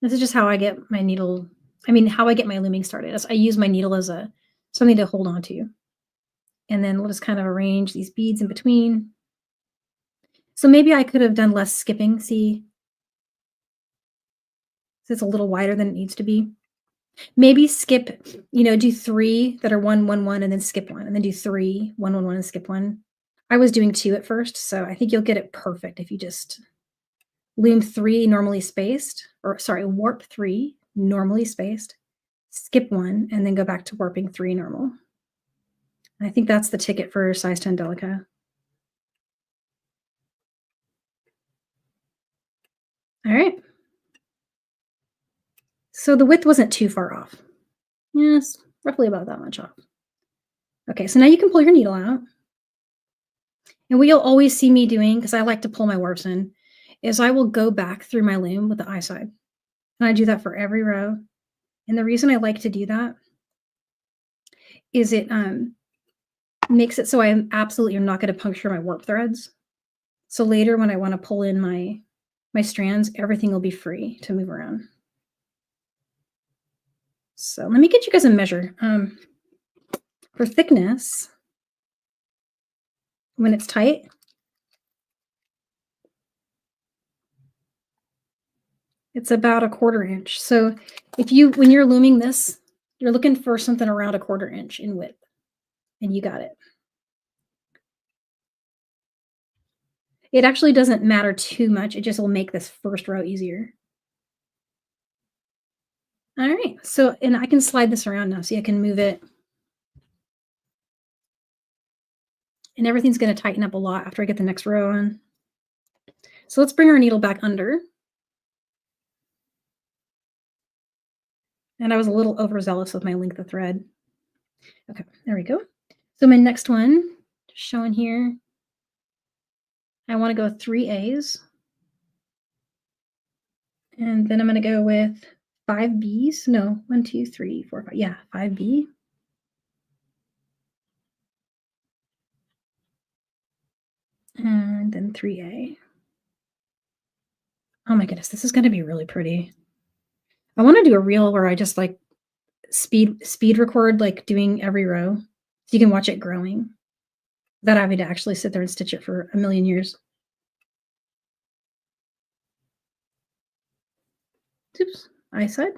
This is just how I get my needle, how I get my looming started. I use my needle as something to hold on to. And then we'll just kind of arrange these beads in between. So maybe I could have done less skipping. See, it's a little wider than it needs to be. Maybe skip, do 3 that are 1, 1, 1, and then skip 1, and then do 3, 1, 1, 1, and skip 1. I was doing 2 at first, so I think you'll get it perfect if you just loom 3 normally spaced, warp 3 normally spaced, skip 1, and then go back to warping 3 normal. I think that's the ticket for size 10 Delica. All right. So the width wasn't too far off. Yes, roughly about that much off. Okay, so now you can pull your needle out. And what you'll always see me doing, because I like to pull my warps in, is I will go back through my loom with the eye side. And I do that for every row. And the reason I like to do that is it makes it so I absolutely am not going to puncture my warp threads. So later when I want to pull in my strands, everything will be free to move around. So let me get you guys a measure. For thickness, when it's tight, it's about 1/4 inch. So when you're looming this, you're looking for something around 1/4 inch in width, and you got it. It actually doesn't matter too much. It just will make this first row easier. All right. So, and I can slide this around now. See, I can move it. And everything's going to tighten up a lot after I get the next row on. So let's bring our needle back under. And I was a little overzealous with my length of thread. Okay, there we go. So my next one, just showing here. I want to go 3 A's. And then I'm going to go with 5 B's. No, 1, 2, 3, 4, 5. Yeah, 5B. And then 3A. Oh my goodness, this is going to be really pretty. I want to do a reel where I just like speed record, like doing every row, so you can watch it growing without having to actually sit there and stitch it for a million years. Oops, I said.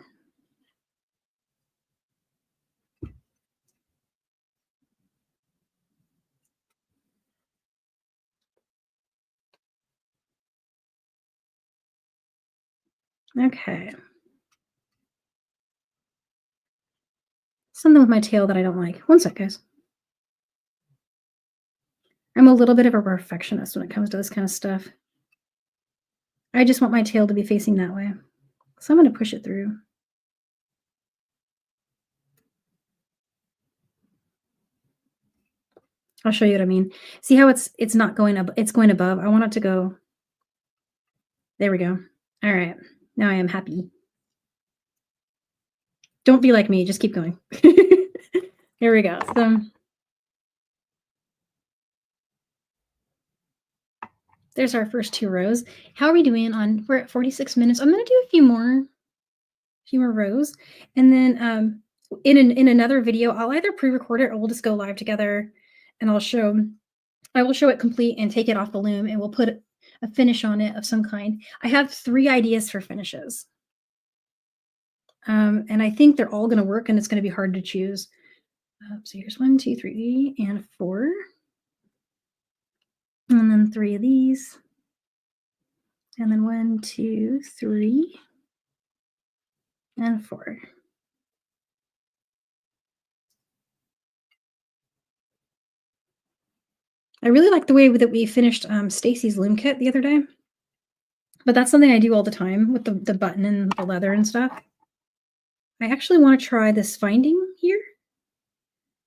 Okay. Something with my tail that I don't like. One sec, guys. I'm a little bit of a perfectionist when it comes to this kind of stuff. I just want my tail to be facing that way. So I'm going to push it through. I'll show you what I mean. See how it's not going up, it's going above. I want it to go. There we go. All right. Now I am happy. Don't be like me, just keep going. Here we go. So there's our first 2 rows. How are we doing on, we're at 46 minutes. I'm going to do a few more rows. And then in another video, I'll either pre-record it or we'll just go live together and I will show it complete and take it off the loom and we'll put a finish on it of some kind. I have 3 ideas for finishes. And I think they're all going to work and it's going to be hard to choose. So here's 1, 2, 3, and 4. And then 3 of these. And then 1, 2, 3, and 4. I really like the way that we finished Stacy's loom kit the other day. But that's something I do all the time with the button and the leather and stuff. I actually want to try this finding here.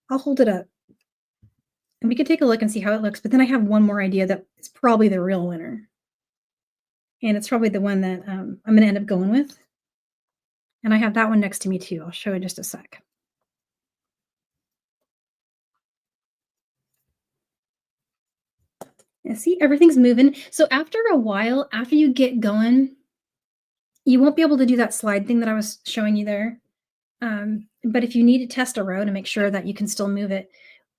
I'll hold it up. And we could take a look and see how it looks. But then I have one more idea that is probably the real winner. And it's probably the one that I'm going to end up going with. And I have that one next to me too. I'll show you just a sec. And see, everything's moving. So after a while, after you get going, you won't be able to do that slide thing that I was showing you there. But if you need to test a row to make sure that you can still move it,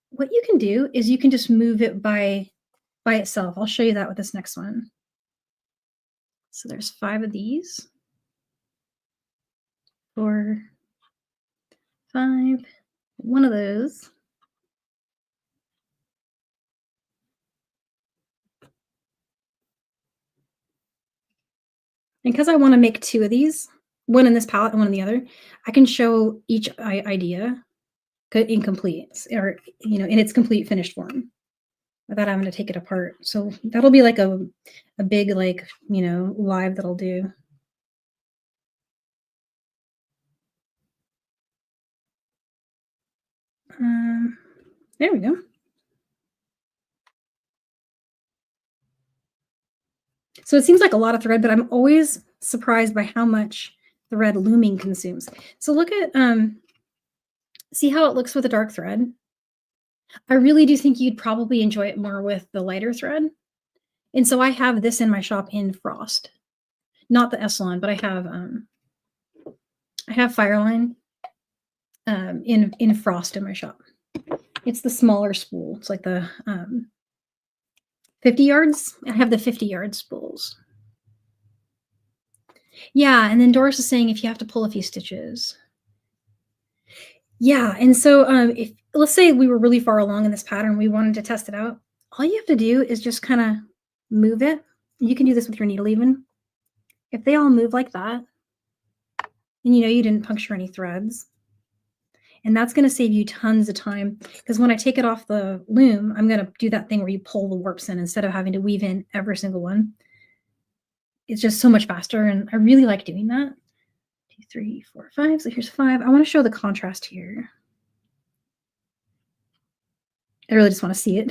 what you can do is you can just move it by itself. I'll show you that with this next one. So there's 5 of these. 4, 5, 1 of those. And because I want to make 2 of these, one in this palette and one in the other, I can show each idea incomplete or, in its complete finished form without having to take it apart. So that'll be like a big, like, live that I'll do. There we go. So it seems like a lot of thread, but I'm always surprised by how much thread looming consumes. So look at, see how it looks with a dark thread? I really do think you'd probably enjoy it more with the lighter thread. And so I have this in my shop in Frost, not the Essalon, but I have Fireline in Frost in my shop. It's the smaller spool. It's like the 50 yards. I have the 50 yard spools. Yeah, and then Doris is saying if you have to pull a few stitches. Yeah, and so if let's say we were really far along in this pattern, we wanted to test it out, all you have to do is just kind of move it. You can do this with your needle even. If they all move like that, and you didn't puncture any threads, and that's going to save you tons of time because when I take it off the loom, I'm going to do that thing where you pull the warps in instead of having to weave in every single one. It's just so much faster, and I really like doing that. 2, 3, 4, 5. So here's 5. I want to show the contrast here. I really just want to see it.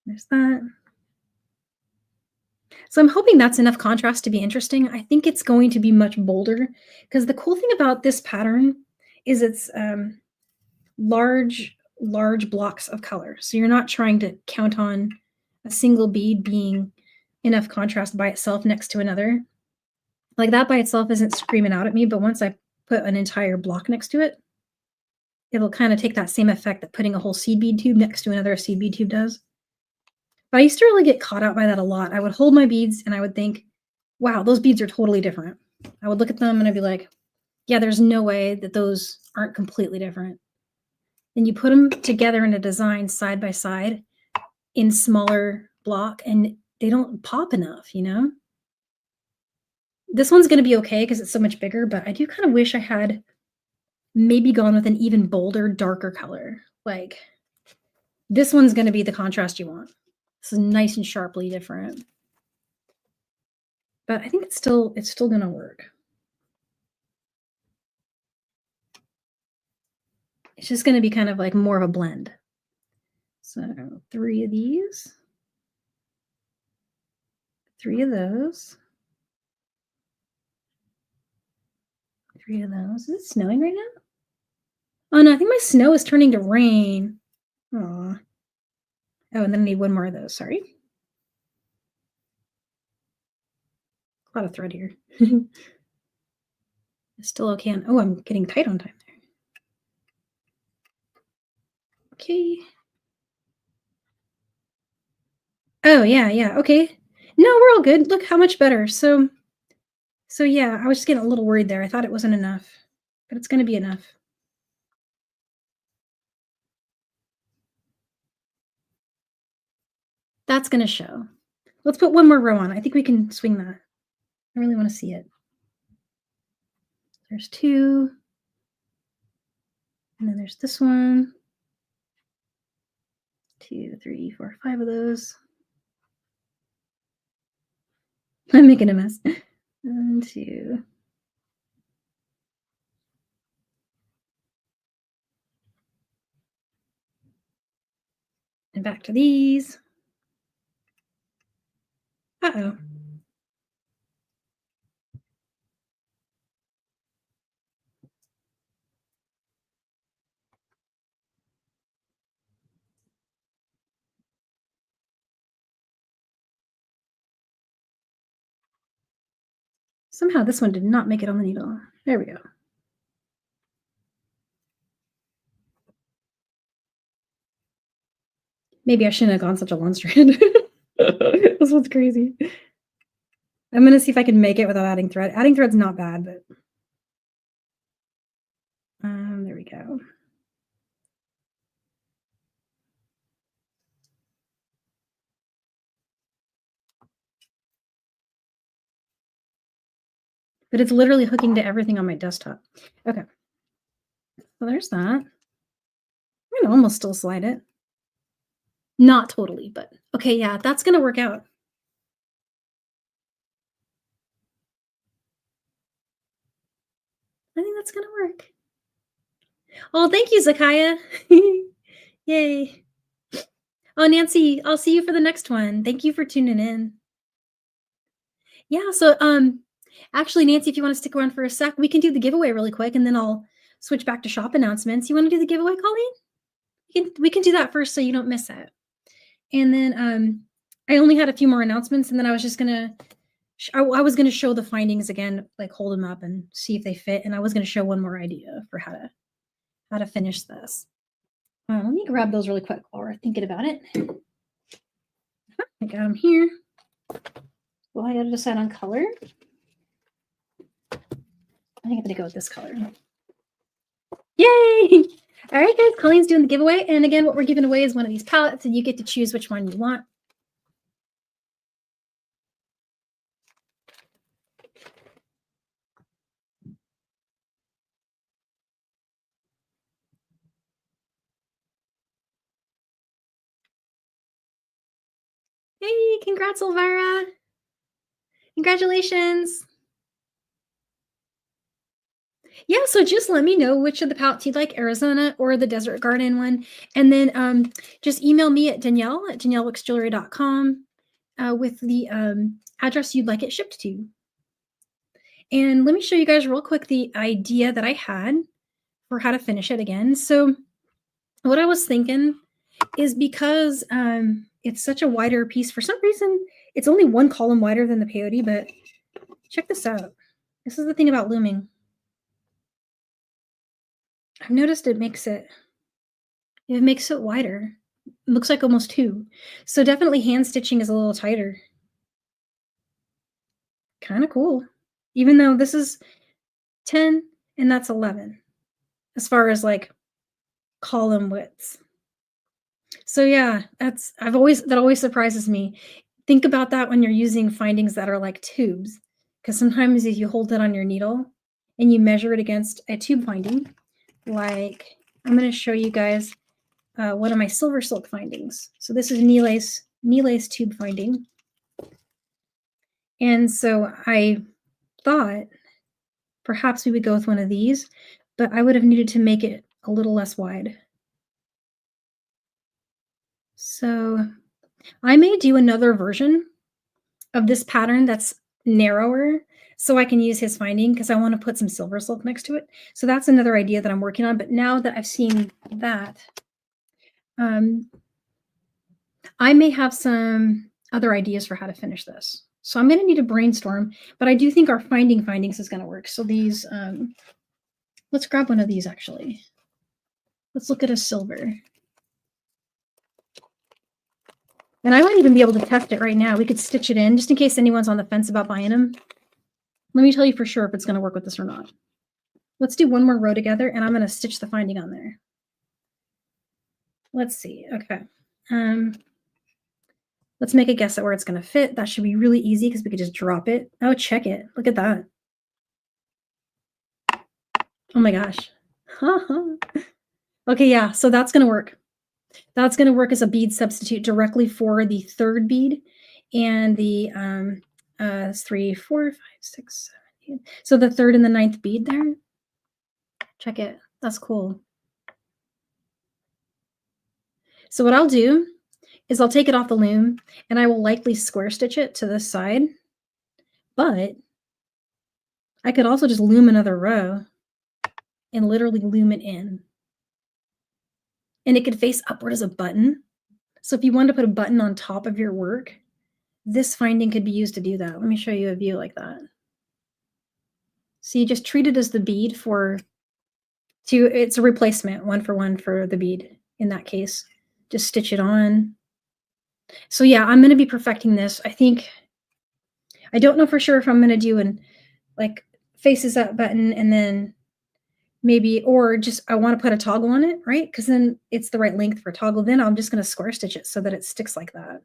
There's that. So I'm hoping that's enough contrast to be interesting. I think it's going to be much bolder because the cool thing about this pattern is it's large blocks of color. So you're not trying to count on a single bead being enough contrast by itself next to another. Like that by itself isn't screaming out at me, but once I put an entire block next to it, it'll kind of take that same effect that putting a whole seed bead tube next to another seed bead tube does. But I used to really get caught out by that a lot. I would hold my beads and I would think, wow, those beads are totally different. I would look at them and I'd be like, yeah, there's no way that those aren't completely different. And you put them together in a design side by side in smaller block and they don't pop enough, you know? This one's going to be okay because it's so much bigger, but I do kind of wish I had maybe gone with an even bolder, darker color. Like this one's going to be the contrast you want. This is nice and sharply different. But I think it's still going to work. It's just going to be kind of like more of a blend. So 3 of these, 3 of those, 3 of those. Is it snowing right now? Oh no, I think my snow is turning to rain. Aw. Oh, and then I need 1 more of those. Sorry. A lot of thread here. It's still okay. Oh, I'm getting tight on time there. Okay. Oh, yeah. Okay. No, we're all good. Look how much better. So yeah, I was just getting a little worried there. I thought it wasn't enough, but it's going to be enough. That's going to show. Let's put 1 more row on. I think we can swing that. I really want to see it. There's 2. And then there's this one. 2, 3, 4, 5 of those. I'm making a mess. 1, 2. And back to these. Uh-oh. Somehow this one did not make it on the needle. There we go. Maybe I shouldn't have gone such a long strand. This one's crazy. I'm going to see if I can make it without adding thread. Adding thread's not bad, but there we go. But it's literally hooking to everything on my desktop. Okay. So there's that. I'm going to almost still slide it. Not totally, but okay, yeah, that's going to work out. I think that's going to work. Oh, thank you, Zakaya. Yay. Oh, Nancy, I'll see you for the next one. Thank you for tuning in. Yeah, so actually, Nancy, if you want to stick around for a sec, we can do the giveaway really quick and then I'll switch back to shop announcements. You want to do the giveaway, Colleen? We can do that first so you don't miss it. And then I only had a few more announcements and then I was just gonna I was gonna show the findings again, like hold them up and see if they fit. And I was gonna show one more idea for how to finish this. Let me grab those really quick while we're thinking about it. I got them here. Well, I gotta decide on color. I think I'm gonna go with this color. Yay! All right, guys, Colleen's doing the giveaway. And again, what we're giving away is one of these palettes and you get to choose which one you want. Hey, congrats, Elvira. Congratulations. Yeah, so just let me know which of the palettes you'd like, Arizona or the Desert Garden one. And then just email me at Danielle@daniellewixjewelry.com. with the address you'd like it shipped to. And let me show you guys real quick the idea that I had for how to finish it again. So what I was thinking is because it's such a wider piece, for some reason, it's only one column wider than the peyote, but check this out. This is the thing about looming. I've noticed it makes it wider. It looks like almost two. So definitely hand stitching is a little tighter. Kind of cool. Even though this is 10 and that's 11 as far as like column widths. So yeah, that always surprises me. Think about that when you're using findings that are like tubes, because sometimes if you hold it on your needle and you measure it against a tube finding, like I'm going to show you guys one of my silver silk findings. So this is knee lace tube finding. And so I thought perhaps we would go with one of these, but I would have needed to make it a little less wide. So I may do another version of this pattern that's narrower so I can use his finding because I want to put some silver silk next to it. So that's another idea that I'm working on. But now that I've seen that, I may have some other ideas for how to finish this. So I'm going to need to brainstorm, but I do think our findings is going to work. So these, let's grab one of these actually. Let's look at a silver. And I might even be able to test it right now. We could stitch it in just in case anyone's on the fence about buying them. Let me tell you for sure if it's going to work with this or not. Let's do one more row together and I'm going to stitch the finding on there. Let's see. Okay. Let's make a guess at where it's going to fit. That should be really easy because we could just drop it. Oh, check it. Look at that. Oh my gosh. Okay, yeah. So that's going to work. That's going to work as a bead substitute directly for the third bead and the 3, 4, 5, 6, 7, 8. So the third and the ninth bead there. Check it. That's cool. So what I'll do is I'll take it off the loom and I will likely square stitch it to this side. But I could also just loom another row and literally loom it in. And it could face upward as a button. So if you wanted to put a button on top of your work, this finding could be used to do that. Let me show you a view like that. So you just treat it as the bead it's a replacement, 1-for-1 for the bead in that case. Just stitch it on. So yeah, I'm going to be perfecting this. I don't know for sure if I'm going to do like faces up button and then maybe, or just I want to put a toggle on it, right? Because then it's the right length for a toggle. Then I'm just going to square stitch it so that it sticks like that.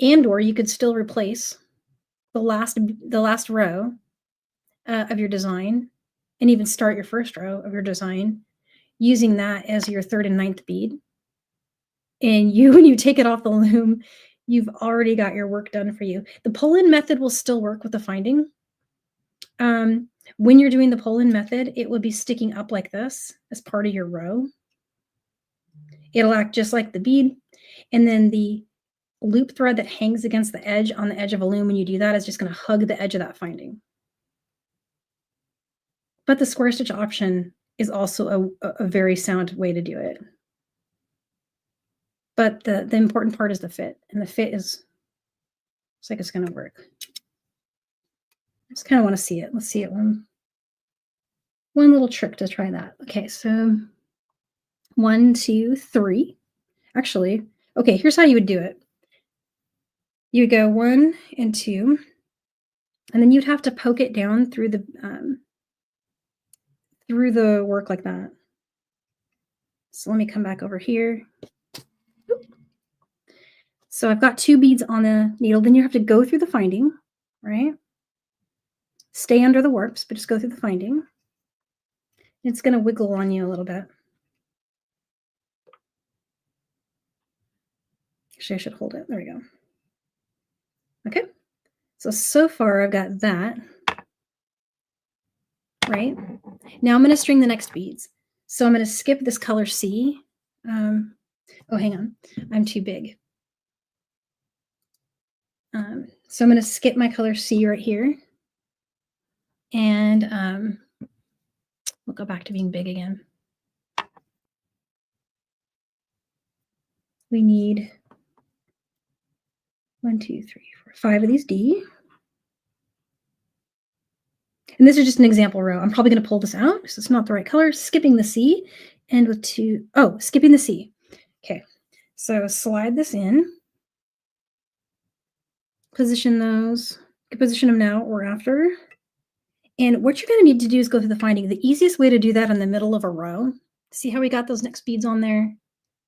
And or you could still replace the last row of your design and even start your first row of your design using that as your third and ninth bead. And when you take it off the loom, you've already got your work done for you. The pull-in method will still work with the finding. When you're doing the pull-in method, it would be sticking up like this as part of your row. It'll act just like the bead. And then the loop thread that hangs against the edge on the edge of a loom when you do that is just going to hug the edge of that finding. But the square stitch option is also a very sound way to do it. But the important part is the fit, and the fit looks like it's going to work. I just kind of want to see it. Let's see it one little trick to try that. Okay, so 1, 2, 3. Actually, okay, here's how you would do it. You would go 1 and 2, and then you'd have to poke it down through the work like that. So let me come back over here. So I've got 2 beads on the needle. Then you have to go through the finding, right? Stay under the warps, but just go through the finding. It's going to wiggle on you a little bit. Actually, I should hold it. There we go. Okay. So far I've got that. Right? Now I'm going to string the next beads. So I'm going to skip this color C. Oh, hang on. I'm too big. So I'm going to skip my color C right here. And we'll go back to being big again. We need 1, 2, 3, 4, 5 of these D. And this is just an example row. I'm probably going to pull this out because it's not the right color. Skipping the C and with 2. Oh, skipping the C. Okay. So slide this in. Position those. Position them now or after. And what you're going to need to do is go through the finding. The easiest way to do that in the middle of a row. See how we got those next beads on there?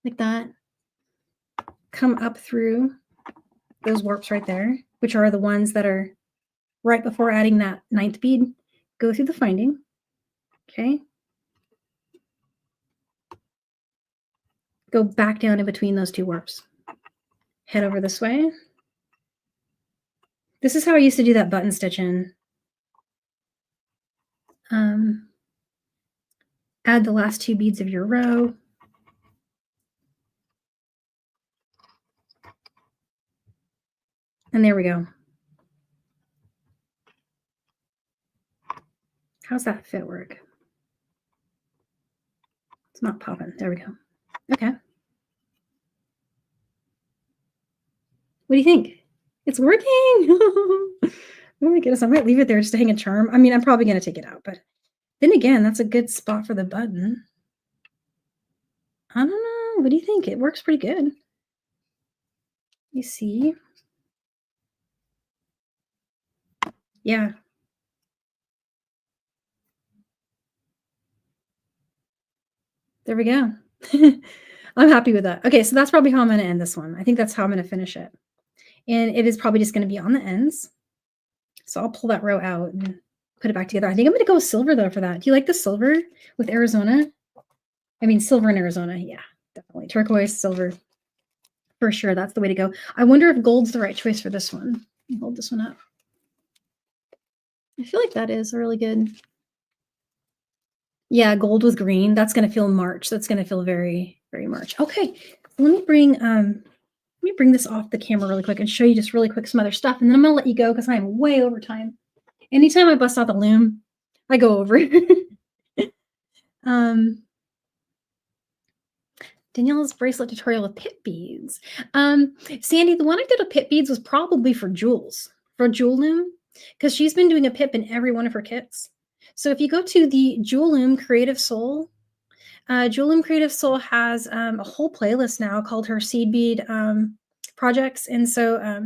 Like that. Come up through those warps right there, which are the ones that are right before adding that 9th bead. Go through the finding. Okay. Go back down in between those 2 warps. Head over this way. This is how I used to do that button stitch in. Add the last 2 beads of your row. And there we go. How's that fit work? It's not popping. There we go. Okay. What do you think? It's working. Oh my goodness. I might leave it there just to hang a charm. I mean, I'm probably going to take it out, but then again, that's a good spot for the button. I don't know. What do you think? It works pretty good. You see? Yeah. There we go. I'm happy with that. Okay, so that's probably how I'm going to end this one. I think that's how I'm going to finish it. And it is probably just going to be on the ends. So I'll pull that row out and put it back together. I think I'm going to go with silver, though, for that. Do you like the silver with Arizona? I mean, silver in Arizona. Yeah, definitely. Turquoise, silver. For sure, that's the way to go. I wonder if gold's the right choice for this one. Hold this one up. I feel like that is really good. Yeah, gold with green. That's going to feel March. That's going to feel very, very March. Okay, let me bring this off the camera really quick and show you just really quick some other stuff. And then I'm going to let you go because I'm way over time. Anytime I bust out the loom, I go over. Danielle's bracelet tutorial with pit beads. Sandy, the one I did with pit beads was probably for Jules, for Jewel Loom, because she's been doing a pip in every one of her kits. So if you go to the Jewel Loom Creative Soul, Jewel Loom Creative Soul has a whole playlist now called her seed bead projects. And so,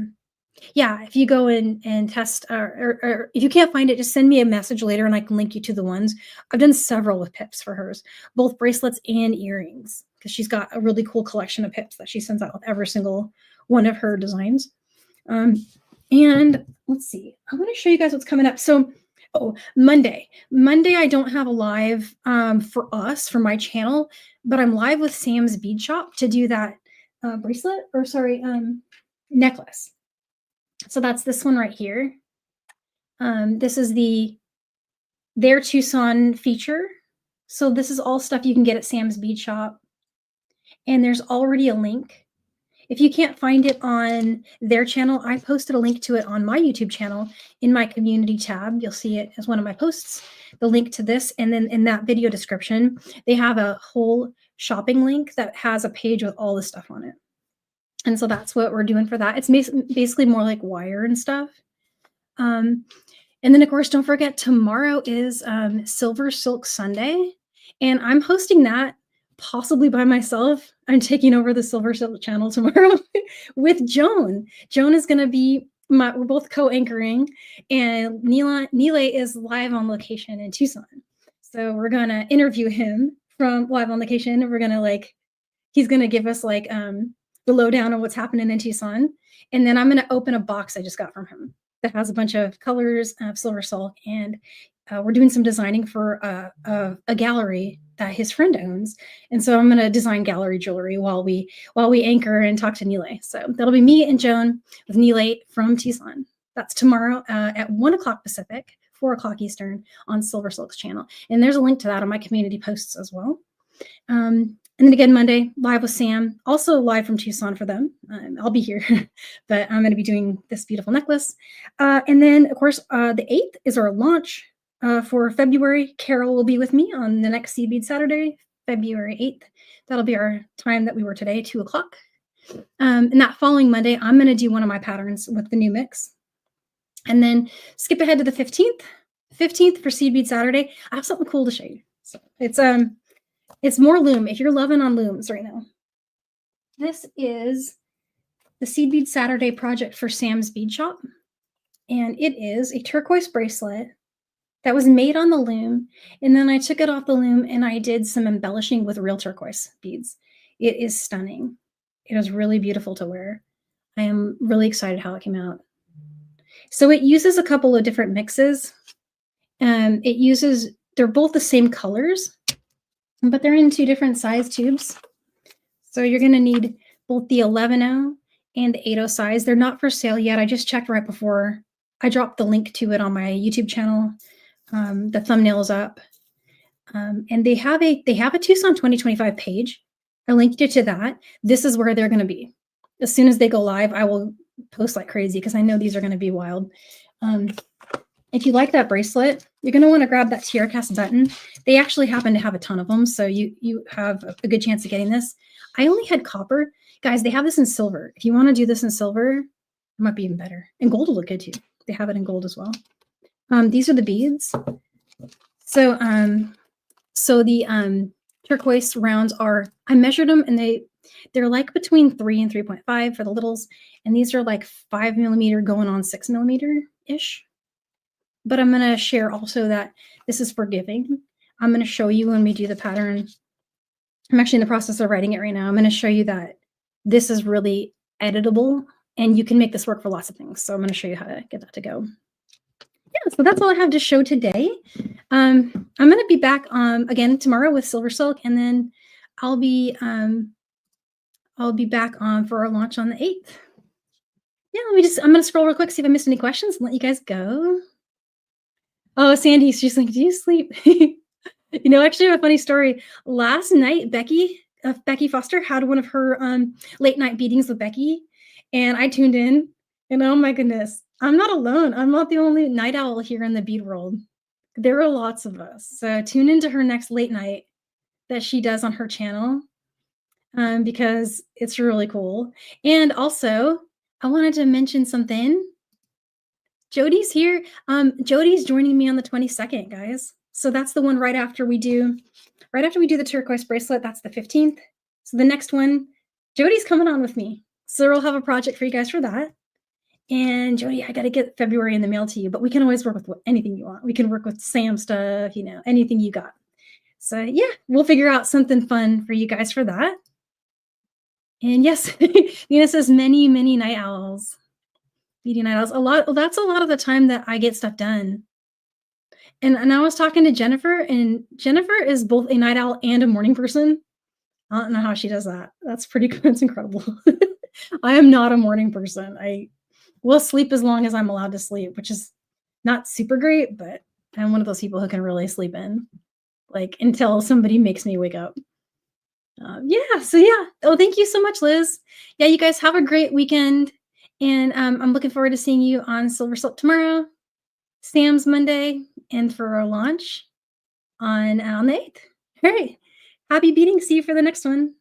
yeah, if you go in and test, or if you can't find it, just send me a message later and I can link you to the ones. I've done several with pips for hers, both bracelets and earrings, because she's got a really cool collection of pips that she sends out with every single one of her designs. And let's see, I want to show you guys what's coming up. So, Monday I don't have a live for us, for my channel, but I'm live with Sam's Bead Shop to do that bracelet, or sorry, necklace. So that's this one right here. This is their Tucson feature. So this is all stuff you can get at Sam's Bead Shop. And there's already a link. If you can't find it on their channel, I posted a link to it on my YouTube channel in my community tab. You'll see it as one of my posts, the link to this. And then in that video description, they have a whole shopping link that has a page with all the stuff on it. And so that's what we're doing for that. It's basically more like wire and stuff. And then, of course, don't forget, tomorrow is Silver Silk Sunday. And I'm hosting that possibly by myself. I'm taking over the Silver Silk channel tomorrow with Joan. Joan is going to be, we're both co-anchoring. And Nile is live on location in Tucson. So we're going to interview him from live on location. And we're going to he's going to give us the lowdown on what's happening in Tucson. And then I'm going to open a box I just got from him that has a bunch of colors of silver silk. And we're doing some designing for a gallery that his friend owns. And so I'm going to design gallery jewelry while we anchor and talk to Nile. So that'll be me and Joan with Nile from Tucson. That's tomorrow at 1 o'clock Pacific, 4 o'clock Eastern on Silver Silk's channel. And there's a link to that on my community posts as well. And then again, Monday, live with Sam, also live from Tucson for them. I'll be here, but I'm going to be doing this beautiful necklace. And then, of course, the 8th is our launch for February. Carol will be with me on the next Seed Bead Saturday, February 8th. That'll be our time that we were today, 2 o'clock. And that following Monday, I'm going to do one of my patterns with the new mix. And then skip ahead to the 15th. 15th for Seed Bead Saturday. I have something cool to show you. So it's more loom. If you're loving on looms right now, this is the Seed Bead Saturday project for Sam's Bead Shop. And it is a turquoise bracelet that was made on the loom. And then I took it off the loom and I did some embellishing with real turquoise beads. It is stunning. It was really beautiful to wear. I am really excited how it came out. So it uses a couple of different mixes. They're both the same colors, but they're in 2 different size tubes. So you're going to need both the 11.0 and the 8.0 size. They're not for sale yet. I just checked right before I dropped the link to it on my YouTube channel. The thumbnail is up. And they have a Tucson 2025 page. I linked you to that. This is where they're going to be. As soon as they go live, I will post like crazy because I know these are going to be wild. If you like that bracelet, you're going to want to grab that Tiara Cast button. They actually happen to have a ton of them, so you have a good chance of getting this. I only had copper. Guys, they have this in silver. If you want to do this in silver, it might be even better. And gold will look good too. They have it in gold as well. These are the beads. So the turquoise rounds are, I measured them and they're like between 3 and 3.5 for the littles. And these are like 5 millimeter going on 6 millimeter-ish. But I'm going to share also that this is for giving. I'm going to show you when we do the pattern. I'm actually in the process of writing it right now. I'm going to show you that this is really editable and you can make this work for lots of things. So I'm going to show you how to get that to go. Yeah, so that's all I have to show today. I'm going to be back again tomorrow with Silver Silk, and then I'll be back on for our launch on the 8th. Yeah, I'm going to scroll real quick, see if I missed any questions and let you guys go. Oh, Sandy, she's like, do you sleep? Actually, I have a funny story. Last night, Becky Foster had one of her late night beatings with Becky, and I tuned in, and oh my goodness, I'm not alone. I'm not the only night owl here in the bead world. There are lots of us. So tune into her next late night that she does on her channel because it's really cool. And also, I wanted to mention something. Jody's here. Jody's joining me on the 22nd, guys. So that's the one right after we do the turquoise bracelet. That's the 15th. So the next one, Jody's coming on with me. So we'll have a project for you guys for that. And Jody, I got to get February in the mail to you, but we can always work with anything you want. We can work with Sam stuff, anything you got. So yeah, we'll figure out something fun for you guys for that. And yes, Nina says many, many night owls. Beading night owls. That's a lot of the time that I get stuff done. And I was talking to Jennifer, and Jennifer is both a night owl and a morning person. I don't know how she does that. That's pretty good. It's incredible. I am not a morning person. I will sleep as long as I'm allowed to sleep, which is not super great, but I'm one of those people who can really sleep in, like until somebody makes me wake up. So yeah. Oh, thank you so much, Liz. Yeah, you guys have a great weekend. And I'm looking forward to seeing you on Silver Silk tomorrow, Sam's Monday, and for our launch on the 8th. All right. Happy beading. See you for the next one.